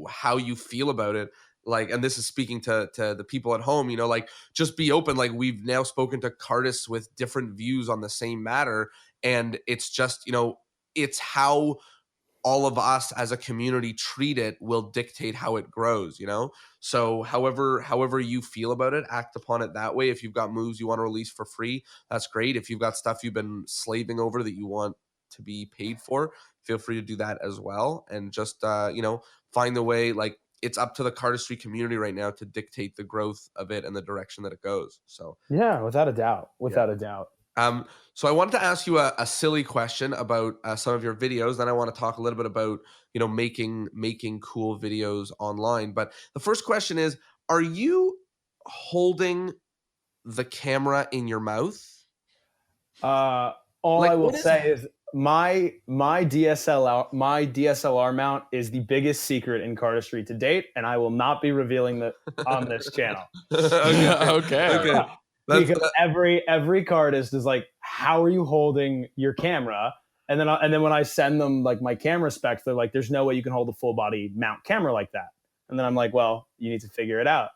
how you feel about it, like, and this is speaking to the people at home, like just be open. Like we've now spoken to cardists with different views on the same matter. And it's just, it's how all of us as a community treat it will dictate how it grows, So however you feel about it, act upon it that way. If you've got moves you want to release for free, that's great. If you've got stuff you've been slaving over that you want to be paid for, feel free to do that as well. And just, find the way, like it's up to the cardistry community right now to dictate the growth of it and the direction that it goes. So yeah, without a doubt. So I wanted to ask you a silly question about some of your videos. Then I want to talk a little bit about, making cool videos online. But the first question is, are you holding the camera in your mouth? All I will say is my DSLR mount is the biggest secret in cardistry to date, and I will not be revealing that on this channel. Okay. Because every cardist is like, how are you holding your camera? And then when I send them like my camera specs, they're like, there's no way you can hold a full body mount camera like that. And then I'm like, well, you need to figure it out.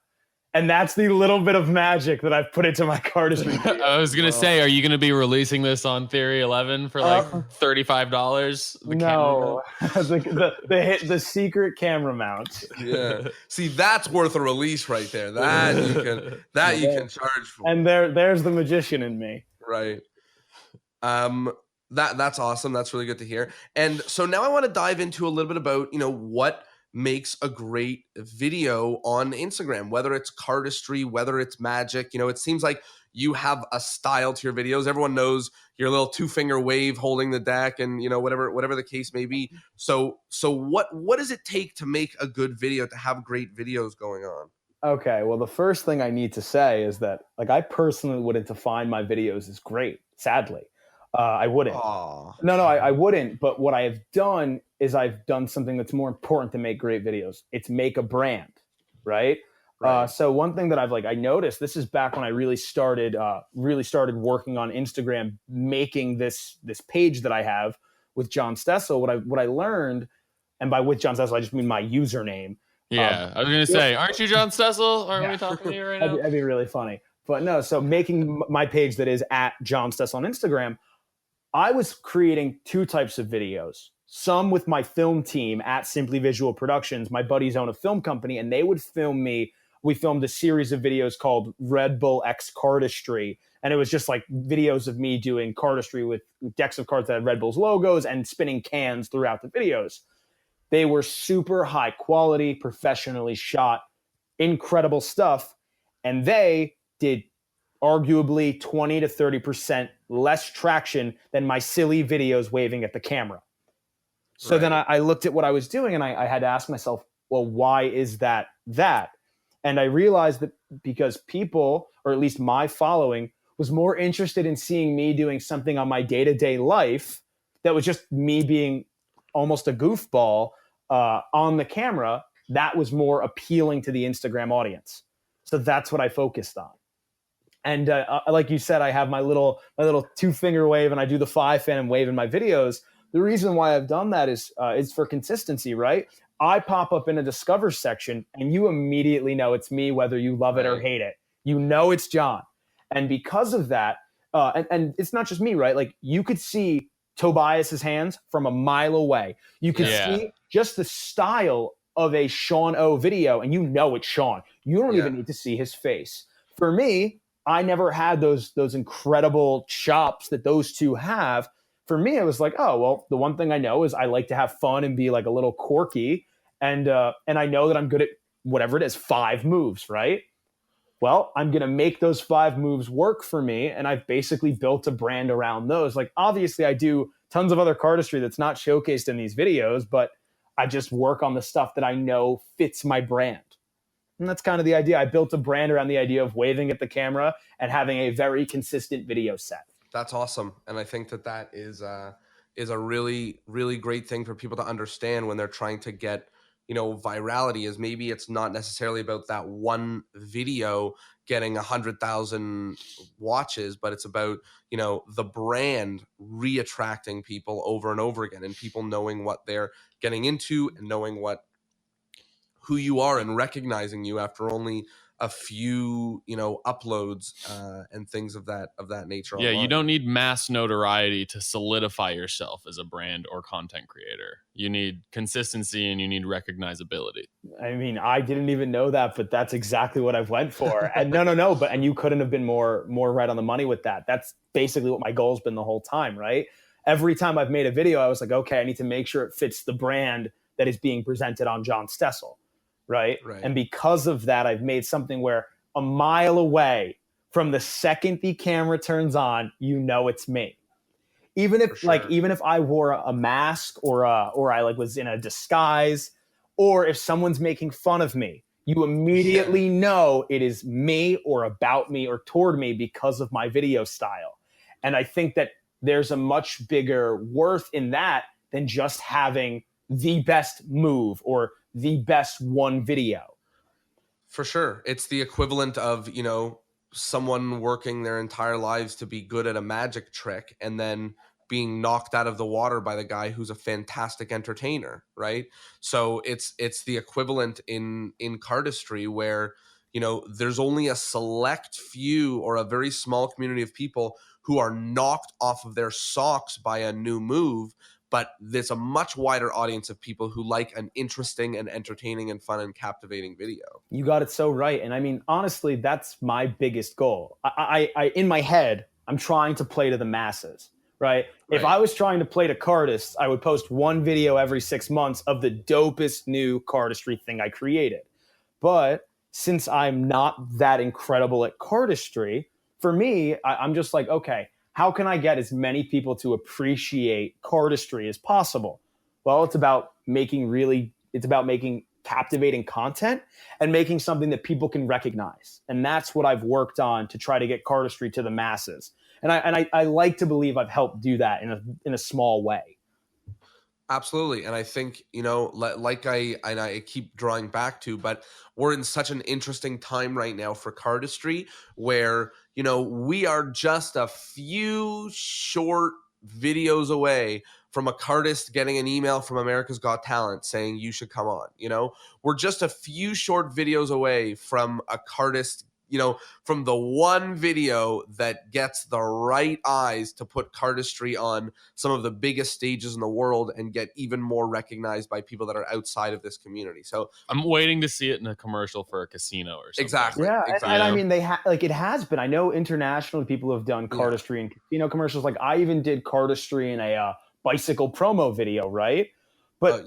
And that's the little bit of magic that I've put into my cardistry. I was gonna say, are you gonna be releasing this on Theory 11 for like $35? No, the secret camera mount. Yeah, see, that's worth a release right there. That you can charge for. And there's the magician in me. Right. That's awesome. That's really good to hear. And so now I want to dive into a little bit about what makes a great video on Instagram, whether it's cardistry, whether it's magic. It seems like you have a style to your videos. Everyone knows your little 2-finger wave holding the deck and, whatever the case may be. So what does it take to make a good video, to have great videos going on? Okay, well, the first thing I need to say is that, like, I personally wouldn't define my videos as great, sadly. I wouldn't. No, I wouldn't. But what I have done is I've done something that's more important to make great videos. It's make a brand, right? So one thing that I noticed, this is back when I really started working on Instagram, making this page that I have with John Stessel. What I learned, and by with John Stessel, I just mean my username. Yeah, I was going to say, aren't you John Stessel? Aren't we talking to you right now? That'd be really funny. But no, so making my page that is at John Stessel on Instagram, I was creating two types of videos. Some with my film team at Simply Visual Productions. My buddies own a film company, and they would film me. We filmed a series of videos called Red Bull X Cardistry, and it was just like videos of me doing cardistry with decks of cards that had Red Bull's logos and spinning cans throughout the videos. They were super high quality, professionally shot, incredible stuff, and they did arguably 20 to 30% less traction than my silly videos waving at the camera. So then I looked at what I was doing, and I had to ask myself, well, why is that? And I realized that because people, or at least my following, was more interested in seeing me doing something on my day-to-day life that was just me being almost a goofball on the camera, that was more appealing to the Instagram audience. So that's what I focused on. And like you said, I have my little 2-finger wave, and I do the 5-fan wave in my videos. The reason why I've done that is for consistency, right? I pop up in a Discover section, and you immediately know it's me, whether you love it or hate it. You know it's John. And because of that, and it's not just me, right? Like, you could see Tobias's hands from a mile away. You could see just the style of a Sean O video, and you know it's Sean. You don't even need to see his face. For me, I never had those incredible chops that those two have. For me, it was like, oh, well, the one thing I know is I like to have fun and be like a little quirky. And I know that I'm good at whatever it is, 5 moves, right? Well, I'm going to make those 5 moves work for me. And I've basically built a brand around those. Like, obviously, I do tons of other cardistry that's not showcased in these videos, but I just work on the stuff that I know fits my brand. And that's kind of the idea. I built a brand around the idea of waving at the camera and having a very consistent video set. That's awesome. And I think that is a really, really great thing for people to understand when they're trying to get, virality, is maybe it's not necessarily about that one video getting 100,000 watches, but it's about, the brand re-attracting people over and over again, and people knowing what they're getting into and knowing who you are and recognizing you after only a few, uploads and things of that nature. Yeah, online. you don't need mass notoriety to solidify yourself as a brand or content creator. You need consistency and you need recognizability. I mean, I didn't even know that, but that's exactly what I've went for. And and you couldn't have been more right on the money with that. That's basically what my goal's been the whole time, right? Every time I've made a video, I was like, okay, I need to make sure it fits the brand that is being presented on John Stessel. Right. And because of that, I've made something where a mile away from the second the camera turns on, it's me. Even if even if I wore a mask or I was in a disguise, or if someone's making fun of me, you immediately know it is me or about me or toward me because of my video style. And I think that there's a much bigger worth in that than just having the best move or the best one video. For sure. It's the equivalent of, someone working their entire lives to be good at a magic trick and then being knocked out of the water by the guy who's a fantastic entertainer, right? So it's the equivalent in cardistry where, there's only a select few or a very small community of people who are knocked off of their socks by a new move, but there's a much wider audience of people who like an interesting and entertaining and fun and captivating video. You got it so right. And I mean, honestly, that's my biggest goal. I in my head, I'm trying to play to the masses, right? If I was trying to play to cardists, I would post one video every 6 months of the dopest new cardistry thing I created. But since I'm not that incredible at cardistry, for me, I'm just like, okay, how can I get as many people to appreciate cardistry as possible? Well, it's about making captivating content and making something that people can recognize. And that's what I've worked on to try to get cardistry to the masses. And I like to believe I've helped do that in a small way. Absolutely. And I think, like I keep drawing back to, but we're in such an interesting time right now for cardistry where, we are just a few short videos away from a cardist getting an email from America's Got Talent saying you should come on. We're just a few short videos away from a cardist, from the one video that gets the right eyes to put cardistry on some of the biggest stages in the world and get even more recognized by people that are outside of this community. So I'm waiting to see it in a commercial for a casino or something. Exactly. Yeah, exactly. And I mean, it has been. I know internationally people have done cardistry in casino commercials. Like, I even did cardistry in a bicycle promo video, right? But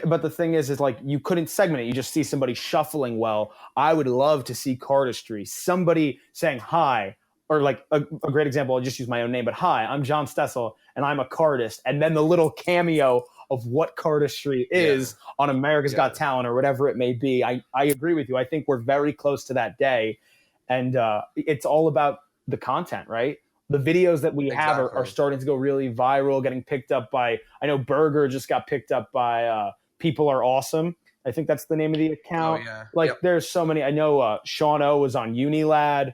but the thing is like, you couldn't segment it. You just see somebody shuffling well. I would love to see cardistry. Somebody saying hi, or like a great example, I'll just use my own name, but hi, I'm John Stessel and I'm a cardist. And then the little cameo of what cardistry is on America's Got Talent or whatever it may be. I agree with you. I think we're very close to that day. And it's all about the content, right? The videos that we have are starting to go really viral, getting picked up by, I know Burger just got picked up by People Are Awesome. I think that's the name of the account. There's so many. I know Sean O was on Unilad.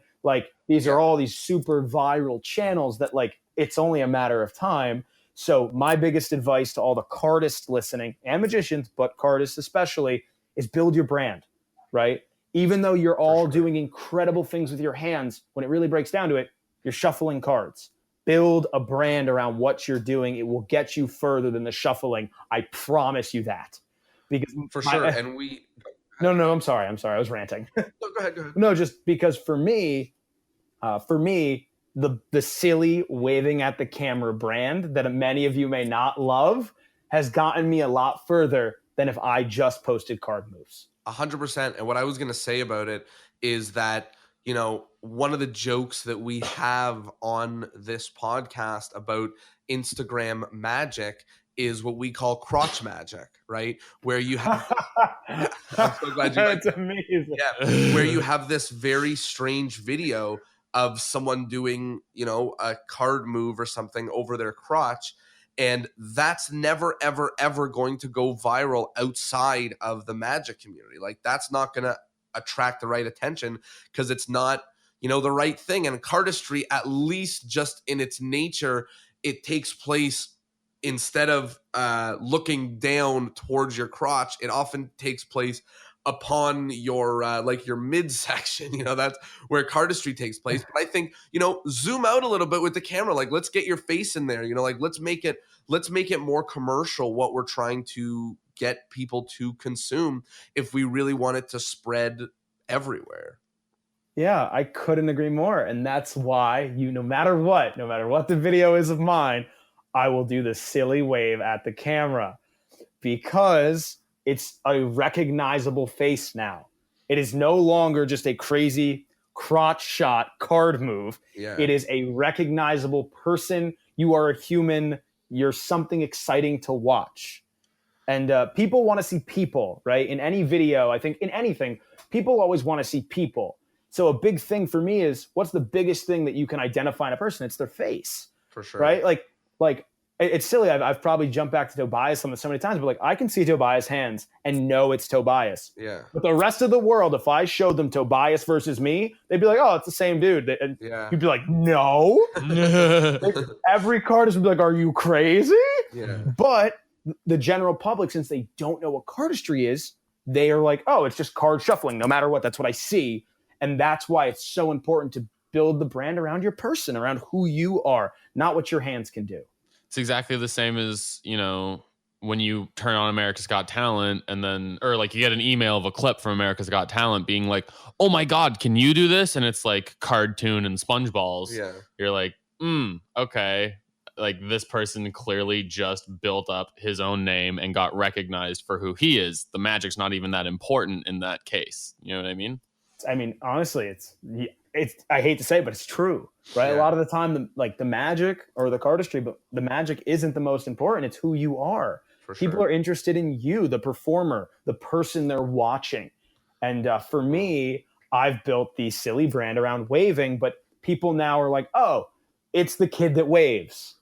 These are all these super viral channels that it's only a matter of time. So my biggest advice to all the cardists listening and magicians, but cardists especially, is build your brand, right? Even though you're all doing incredible things with your hands, when it really breaks down to it, you're shuffling cards. Build a brand around what you're doing. It will get you further than the shuffling. I promise you that. Because And we. No, I'm sorry. I was ranting. No, go ahead. No, just because for me, the silly waving at the camera brand that many of you may not love has gotten me a lot further than if I just posted card moves. 100%. And what I was going to say about it is that, one of the jokes that we have on this podcast about Instagram magic is what we call crotch magic, right? Where you have, I'm so glad you That's amazing. Yeah, where you have this very strange video of someone doing, a card move or something over their crotch. And that's never, ever, ever going to go viral outside of the magic community. That's not going to attract the right attention because it's not, the right thing. And cardistry, at least just in its nature, it takes place instead of looking down towards your crotch. It often takes place upon your your midsection. That's where cardistry takes place. But I think, zoom out a little bit with the camera. Let's get your face in there. Let's make it more commercial what we're trying to get people to consume if we really want it to spread everywhere. Yeah, I couldn't agree more. And that's why no matter what the video is of mine, I will do the silly wave at the camera because it's a recognizable face now. It is no longer just a crazy crotch shot card move. Yeah. It is a recognizable person. You are a human. You're something exciting to watch. And people want to see people, right? In any video, I think in anything, people always want to see people. So a big thing for me is, what's the biggest thing that you can identify in a person? It's their face. For sure. Right? It's silly. I've probably jumped back to Tobias on this so many times, but I can see Tobias' hands and know it's Tobias. Yeah. But the rest of the world, if I showed them Tobias versus me, they'd be like, "Oh, it's the same dude." And you'd be like, "No." Every cardist would be like, "Are you crazy?" Yeah. But the general public, since they don't know what cardistry is, they are like, "Oh, it's just card shuffling. No matter what, that's what I see." And that's why it's so important to build the brand around your person, around who you are, not what your hands can do. It's exactly the same as, when you turn on America's Got Talent and then, or you get an email of a clip from America's Got Talent being like, "Oh my God, can you do this?" And it's Cardtoon and SpongeBalls. Yeah. You're like, okay. This person clearly just built up his own name and got recognized for who he is. The magic's not even that important in that case. You know what I mean? Honestly, it's I hate to say it, but it's true, right? Yeah. A lot of the time, the magic or the cardistry, but the magic isn't the most important. It's who you are. For sure. People are interested in you, the performer, the person they're watching. And for me, I've built the silly brand around waving, but people now are like, "Oh, it's the kid that waves."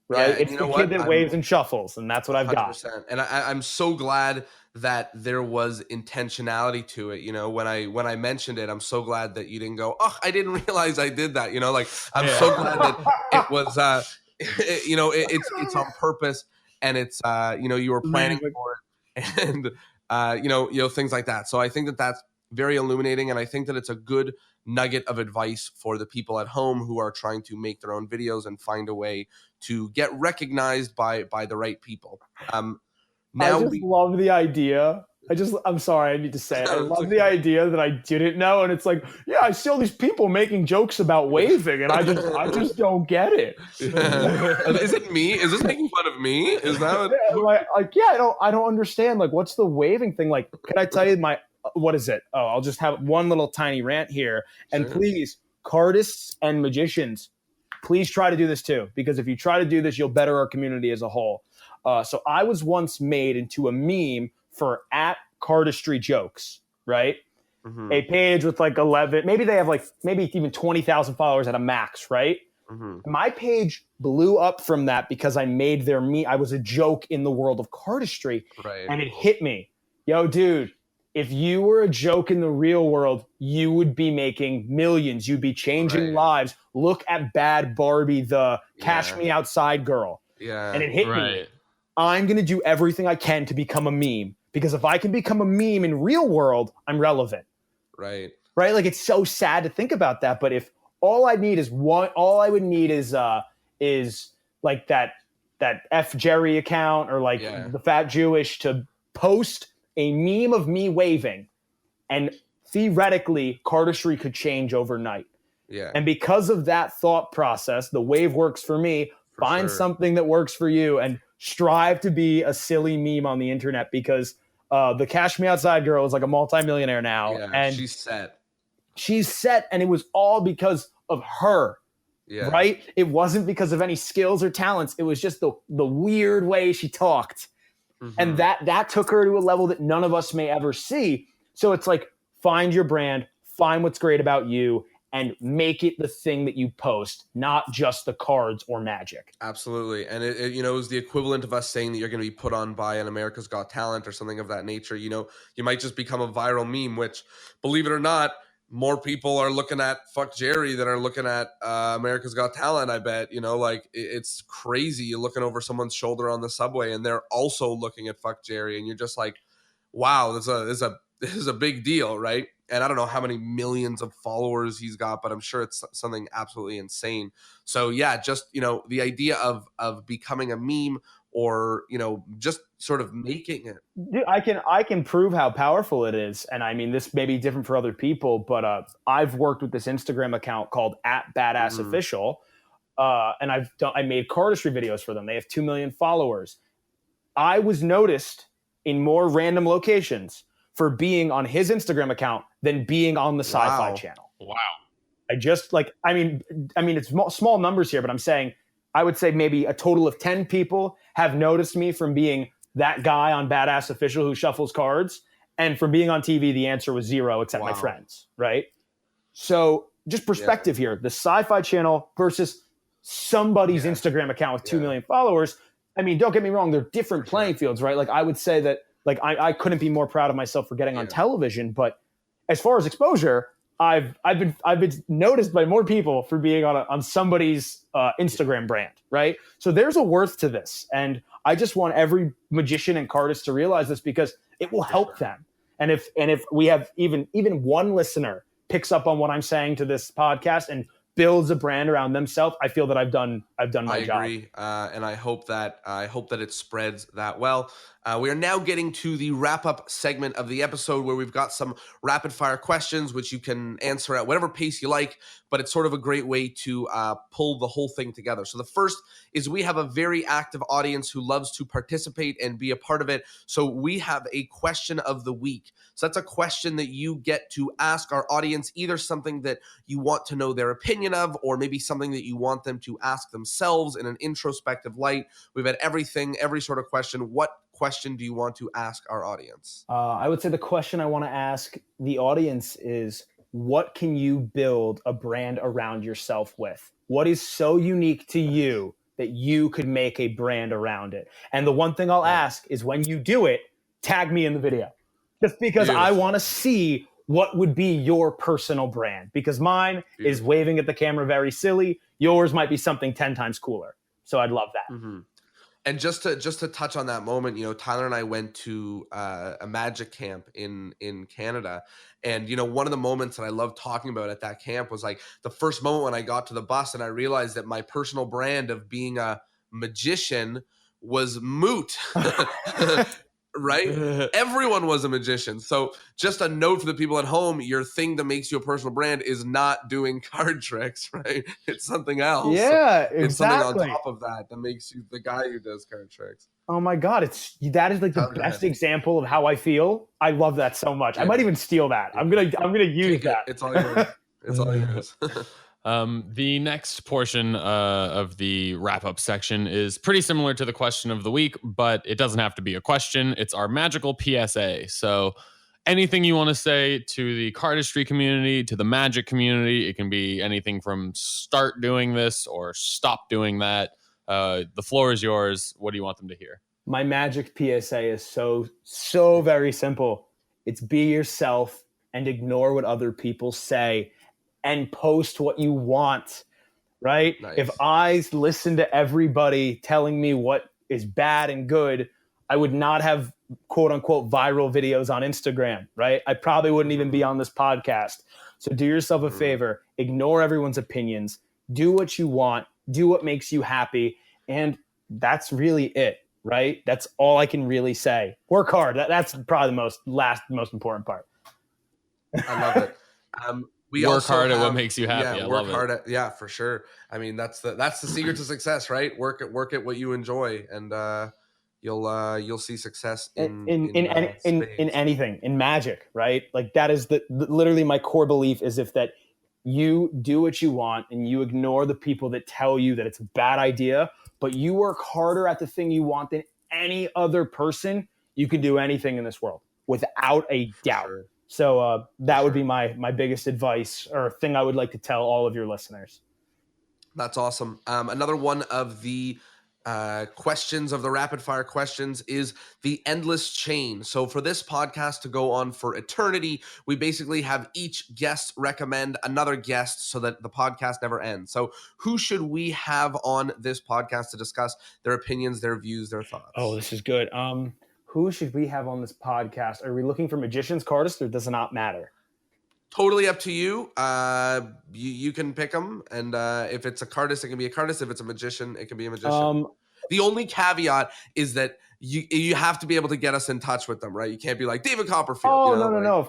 Right? Yeah, it's the kid that waves and shuffles, and that's what I've 100%. got. And I'm so glad that there was intentionality to it. When I mentioned it, I'm so glad that you didn't go, "Oh, I didn't realize I did that." I'm so glad that it was, it's on purpose, and it's, you were planning for it, and things like that. So I think that that's very illuminating, and I think that it's a good nugget of advice for the people at home who are trying to make their own videos and find a way to get recognized by the right people. Now I love the idea. I'm sorry, I need to say it. I love the idea that I didn't know, and it's I see all these people making jokes about waving, and I just don't get it. Yeah. Is it me? Is this making fun of me? Is that I don't understand. What's the waving thing? Can I tell you what is it? Oh, I'll just have one little tiny rant here. And please, cardists and magicians, please try to do this too, because if you try to do this, you'll better our community as a whole. So I was once made into a meme for at Cardistry jokes, right? Mm-hmm. A page with like 11, maybe they have like maybe even 20,000 followers at a max, right? Mm-hmm. My page blew up from that because I made their meme. I was a joke in the world of Cardistry, Right. and it hit me. Yo, dude, if you were a joke in the real world, you would be making millions. You'd be changing Right. lives. Look at Bad Barbie, the Cash Yeah. Me Outside girl. Yeah. And it hit me. Right. I'm going to do everything I can to become a meme, because if I can become a meme in real world, I'm relevant. Right. Right? Like, it's so sad to think about that, but if all I need is all I would need is like that F Jerry account, or like the Fat Jewish, to post a meme of me waving, and theoretically Cardistry could change overnight. Yeah. And because of that thought process, the wave works for me. Find sure. something that works for you and strive to be a silly meme on the internet, because the Cash Me Outside girl is like a multimillionaire now. Yeah, and she's set. She's set, and it was all because of her. Yeah. Right? It wasn't because of any skills or talents. It was just the weird way she talked. Mm-hmm. And that took her to a level that none of us may ever see. So it's like, find your brand, find what's great about you, and make it the thing that you post, not just the cards or magic. Absolutely. And it was the equivalent of us saying that you're going to be put on by an America's Got Talent or something of that nature. You know, you might just become a viral meme, which, believe it or not, more people are looking at Fuck Jerry than are looking at America's Got Talent, I bet. You know, like, it's crazy. You're looking over someone's shoulder on the subway and they're also looking at Fuck Jerry, and you're just like, wow, this is a big deal, right? And I don't know how many millions of followers he's got, but I'm sure it's something absolutely insane. So yeah, just, the idea of becoming a meme, or, just sort of making it. I can prove how powerful it is. And I mean, this may be different for other people, but I've worked with this Instagram account called @BadassOfficial. And I made Cardistry videos for them. They have 2 million followers. I was noticed in more random locations for being on his Instagram account than being on the Sci-Fi channel. Wow. I mean, it's small numbers here, but I'm saying, I would say maybe a total of 10 people have noticed me from being that guy on Badass Official who shuffles cards. And from being on TV, the answer was 0, except my friends, right? So just perspective here, the Sci-Fi channel versus somebody's Instagram account with 2 million followers. I mean, don't get me wrong, they're different playing fields, right? Like, I would say that, like, I couldn't be more proud of myself for getting on television, but as far as exposure, I've been noticed by more people for being on somebody's Instagram brand, right? So there's a worth to this, and I just want every magician and cardist to realize this, because it will help them. And if we have even one listener picks up on what I'm saying to this podcast and builds a brand around themselves, I feel that I've done my job. I agree, and I hope that it spreads that well. We are now getting to the wrap-up segment of the episode, where we've got some rapid-fire questions, which you can answer at whatever pace you like, but it's sort of a great way to pull the whole thing together. So the first is, we have a very active audience who loves to participate and be a part of it. So we have a question of the week. So that's a question that you get to ask our audience, either something that you want to know their opinion of, or maybe something that you want them to ask themselves in an introspective light. We've had every sort of question. What question do you want to ask our audience? I would say the question I want to ask the audience is, what can you build a brand around yourself with? What is so unique to you that you could make a brand around it? And the one thing I'll ask is, when you do it, tag me in the video. Just because I want to see what would be your personal brand, because mine is waving at the camera very silly. Yours might be something 10 times cooler. So I'd love that. Mm-hmm. And just to touch on that moment, Tyler and I went to a magic camp in Canada. And, one of the moments that I love talking about at that camp was, like, the first moment when I got to the bus and I realized that my personal brand of being a magician was moot. Right? Everyone was a magician. So just a note for the people at home, your thing that makes you a personal brand is not doing card tricks, right? It's something else. Yeah, exactly. It's something on top of that makes you the guy who does card tricks. Oh my God, that is like the best example of how I feel. I love that so much. I might even steal that. I'm gonna use that. It's all yours. It's all yours. The next portion of the wrap up section is pretty similar to the question of the week, but it doesn't have to be a question. It's our magical PSA. So, anything you want to say to the cardistry community, to the magic community, it can be anything from start doing this or stop doing that. The floor is yours. What do you want them to hear? My magic PSA is so very simple. It's be yourself and ignore what other people say and post what you want, right? Nice. If I listened to everybody telling me what is bad and good, I would not have quote unquote viral videos on Instagram, right? I probably wouldn't even be on this podcast. So do yourself a favor, ignore everyone's opinions, do what you want, do what makes you happy, and that's really it, right? That's all I can really say. Work hard. That's probably the most important part. I love it. We work also hard at have, what makes you happy. Yeah, I work love hard it. at for sure. I mean, that's the secret to success, right? Work at what you enjoy, and you'll see success in anything, in magic, right? Like that is literally my core belief is if that you do what you want and you ignore the people that tell you that it's a bad idea, but you work harder at the thing you want than any other person, you can do anything in this world without a doubt. Sure. So that would be my biggest advice or thing I would like to tell all of your listeners. That's awesome. Another one of the questions of the rapid fire questions is the endless chain. So for this podcast to go on for eternity, we basically have each guest recommend another guest so that the podcast never ends. So who should we have on this podcast to discuss their opinions, their views, their thoughts? Oh, this is good. Who should we have on this podcast? Are we looking for magicians, cardists, or does it not matter? Totally up to you. You can pick them, and if it's a cardist, it can be a cardist. If it's a magician, it can be a magician. The only caveat is that you have to be able to get us in touch with them, right? You can't be like David Copperfield. Oh, no. Of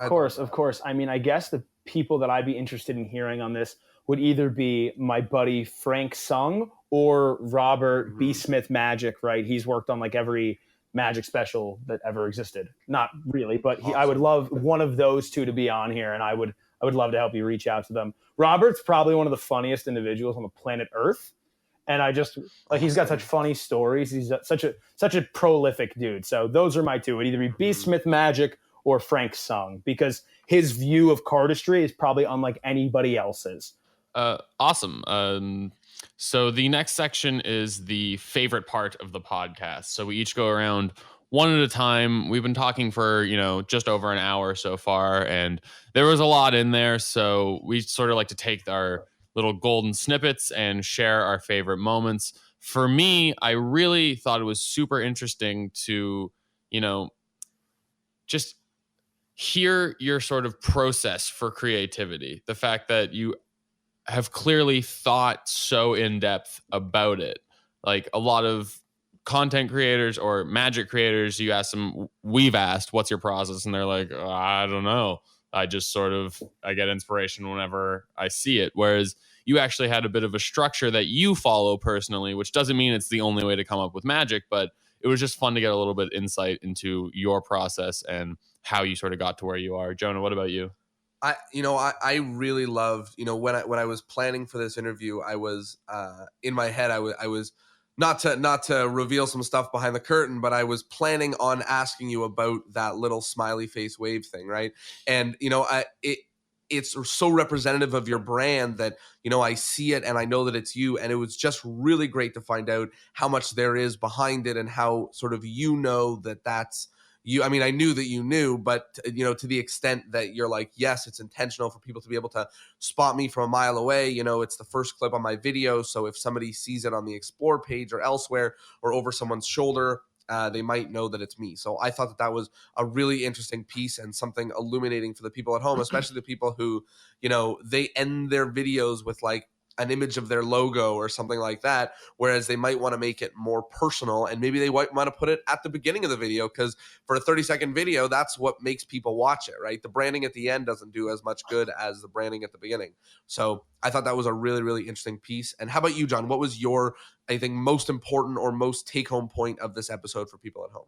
course. I mean, I guess the people that I'd be interested in hearing on this would either be my buddy Frank Sung or Robert B. Smith Magic, right? He's worked on like every magic special that ever existed. Not really, but Awesome. I would love one of those two to be on here, and I would love to help you reach out to them. Robert's probably one of the funniest individuals on the planet Earth, and I just like he's got such funny stories. He's such a prolific dude. So those are my two. It'd either be B. Smith Magic or Frank Sung, because his view of cardistry is probably unlike anybody else's. Awesome. So the next section is the favorite part of the podcast. So we each go around one at a time. We've been talking for, just over an hour so far, and there was a lot in there. So we sort of like to take our little golden snippets and share our favorite moments. For me, I really thought it was super interesting to, just hear your sort of process for creativity. The fact that you have clearly thought so in depth about it. Like a lot of content creators or magic creators, you ask them, we've asked, what's your process? And they're like, I don't know. I just I get inspiration whenever I see it. Whereas you actually had a bit of a structure that you follow personally, which doesn't mean it's the only way to come up with magic, but it was just fun to get a little bit insight into your process and how you sort of got to where you are. Jonah, what about you? I really loved, when I was planning for this interview, I was in my head, I was not to reveal some stuff behind the curtain, but I was planning on asking you about that little smiley face wave thing, right? And it's so representative of your brand that I see it and I know that it's you, and it was just really great to find out how much there is behind it and how sort of that's you. I mean, I knew that you knew, but to the extent that you're like, yes, it's intentional for people to be able to spot me from a mile away. It's the first clip on my video. So if somebody sees it on the Explore page or elsewhere or over someone's shoulder, they might know that it's me. So I thought that was a really interesting piece and something illuminating for the people at home, especially the people who, they end their videos with like an image of their logo or something like that, whereas they might want to make it more personal, and maybe they might want to put it at the beginning of the video, because for a 30-second video, that's what makes people watch it, right? The branding at the end doesn't do as much good as the branding at the beginning. So I thought that was a really, really interesting piece. And how about you, John? What was your, I think, most important or most take-home point of this episode for people at home?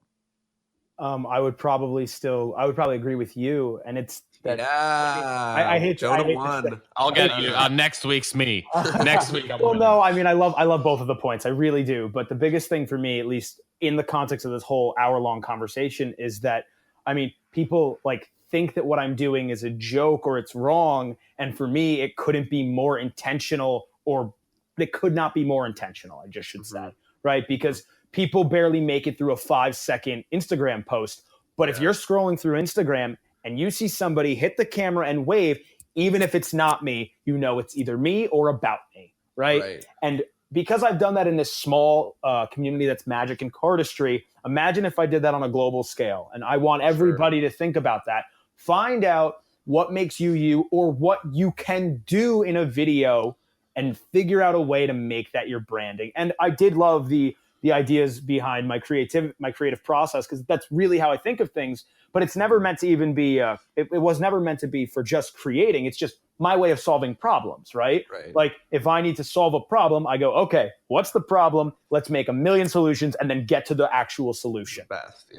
I would probably agree with you. And it's that Yeah, I hate Jonah to say, won. I'll get you. Next week's me. Next week. well, no, I mean, I love both of the points. I really do. But the biggest thing for me, at least in the context of this whole hour-long conversation, is that, I mean, people like think that what I'm doing is a joke or it's wrong. And for me, it couldn't be more intentional, or it could not be more intentional, I just should say, right? Because people barely make it through a 5-second Instagram post. But if you're scrolling through Instagram and you see somebody hit the camera and wave, even if it's not me, you know it's either me or about me, right? And because I've done that in this small community that's Magic and Cardistry, imagine if I did that on a global scale. And I want everybody to think about that. Find out what makes you you, or what you can do in a video, and figure out a way to make that your branding. And I did love the ideas behind my creative process, because that's really how I think of things. But it's never meant to even be it was never meant to be for just creating. It's just my way of solving problems, right? Like if I need to solve a problem, I go, okay, what's the problem? Let's make a million solutions and then get to the actual solution.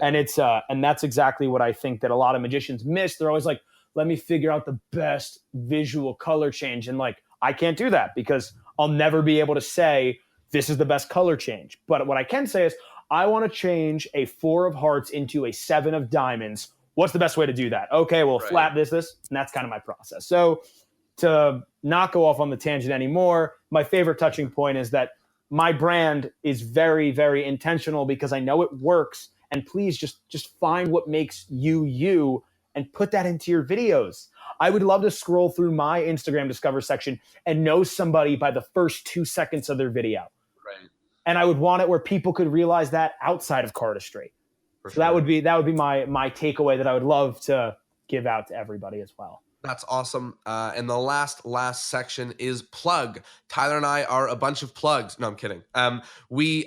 And it's and that's exactly what I think that a lot of magicians miss. They're always like, let me figure out the best visual color change. And like, I can't do that, because I'll never be able to say this is the best color change. But what I can say is, I want to change a 4 of hearts into a 7 of diamonds. What's the best way to do that? Okay, well, flat this, and that's kind of my process. So to not go off on the tangent anymore, my favorite touching point is that my brand is very, very intentional, because I know it works. And please just find what makes you you and put that into your videos. I would love to scroll through my Instagram Discover section and know somebody by the first 2 seconds of their video. And I would want it where people could realize that outside of Cardistry. So that would be my takeaway that I would love to give out to everybody as well. That's awesome. And the last section is plug. Tyler and I are a bunch of plugs. No, I'm kidding. We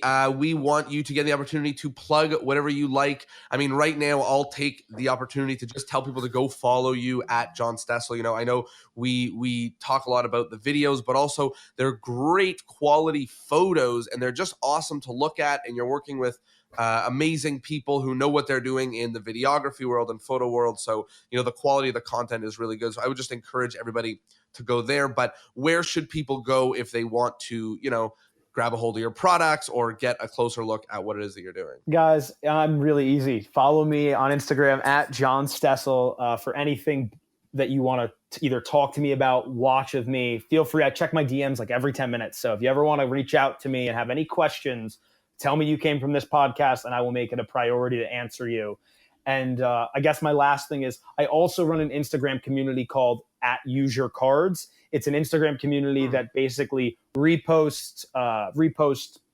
want you to get the opportunity to plug whatever you like. I mean, right now, I'll take the opportunity to just tell people to go follow you at John Stessel. You know, I know we talk a lot about the videos, but also they're great quality photos, and they're just awesome to look at. And you're working with amazing people who know what they're doing in the videography world and photo world. So, you know, the quality of the content is really good. So I would just encourage everybody to go there. But where should people go if they want to, you know, grab a hold of your products or get a closer look at what it is that you're doing? Guys, I'm really easy. Follow me on Instagram at John Stessel for anything that you want to either talk to me about, watch of me. Feel free. I check my DMs like every 10 minutes. So if you ever want to reach out to me and have any questions, tell me you came from this podcast, and I will make it a priority to answer you. And I guess my last thing is, I also run an Instagram community called @UseYourCards. It's an Instagram community that basically reposts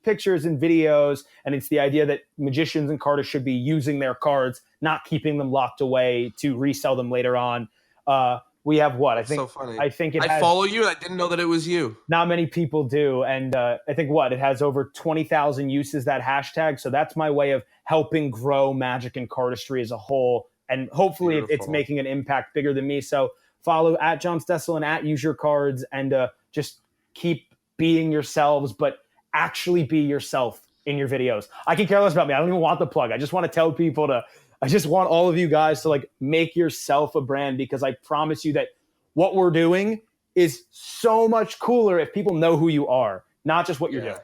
pictures and videos. And it's the idea that magicians and cardists should be using their cards, not keeping them locked away to resell them later on. We have what? I think so funny. I think I follow you, and I didn't know that it was you. Not many people do. And I think it has over 20,000 uses, that hashtag. So that's my way of helping grow Magic and Cardistry as a whole. And hopefully it's making an impact bigger than me. So follow at John Stessel and at Use Your Cards, and just keep being yourselves, but actually be yourself in your videos. I can care less about me. I don't even want the plug. I just want to tell people I just want all of you guys to like make yourself a brand, because I promise you that what we're doing is so much cooler if people know who you are, not just what you're doing.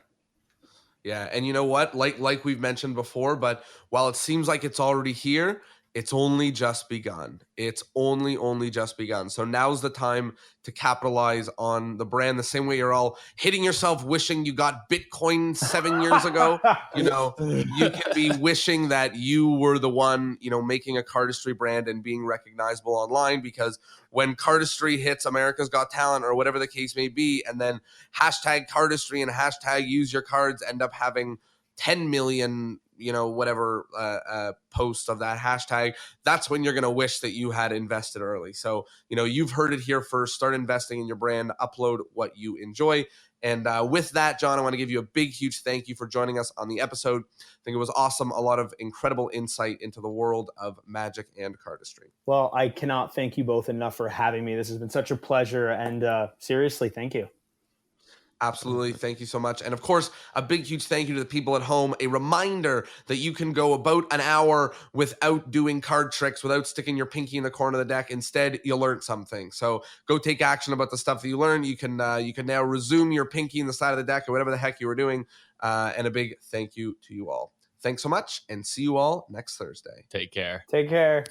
Yeah, and you know what? Like we've mentioned before, but while it seems like it's already here, it's only just begun. It's only just begun. So now's the time to capitalize on the brand the same way you're all hitting yourself wishing you got Bitcoin 7 years ago. You know, you can be wishing that you were the one, you know, making a cardistry brand and being recognizable online, because when cardistry hits America's Got Talent or whatever the case may be, and then hashtag cardistry and hashtag use your cards end up having 10 million, you know, whatever posts of that hashtag, that's when you're going to wish that you had invested early. So, you know, you've heard it here first. Start investing in your brand, upload what you enjoy. And with that, John, I want to give you a big, huge thank you for joining us on the episode. I think it was awesome. A lot of incredible insight into the world of Magic and cardistry. Well, I cannot thank you both enough for having me. This has been such a pleasure. And seriously, thank you. Absolutely. Thank you so much. And of course, a big, huge thank you to the people at home. A reminder that you can go about an hour without doing card tricks, without sticking your pinky in the corner of the deck. Instead, you learned something. So go take action about the stuff that you learned. You can now resume your pinky in the side of the deck or whatever the heck you were doing. And a big thank you to you all. Thanks so much, and see you all next Thursday. Take care. Take care.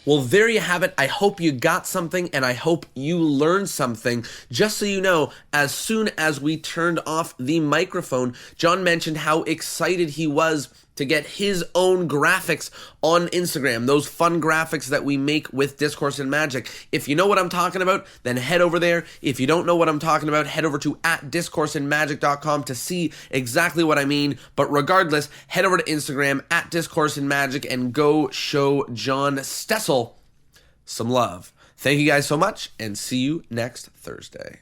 Well, there you have it. I hope you got something, and I hope you learned something. Just so you know, as soon as we turned off the microphone, John mentioned how excited he was to get his own graphics on Instagram, those fun graphics that we make with Discourse and Magic. If you know what I'm talking about, then head over there. If you don't know what I'm talking about, head over to @discourseandmagic.com to see exactly what I mean. But regardless, head over to Instagram @discourseandmagic and go show John Stessel some love. Thank you guys so much, and see you next Thursday.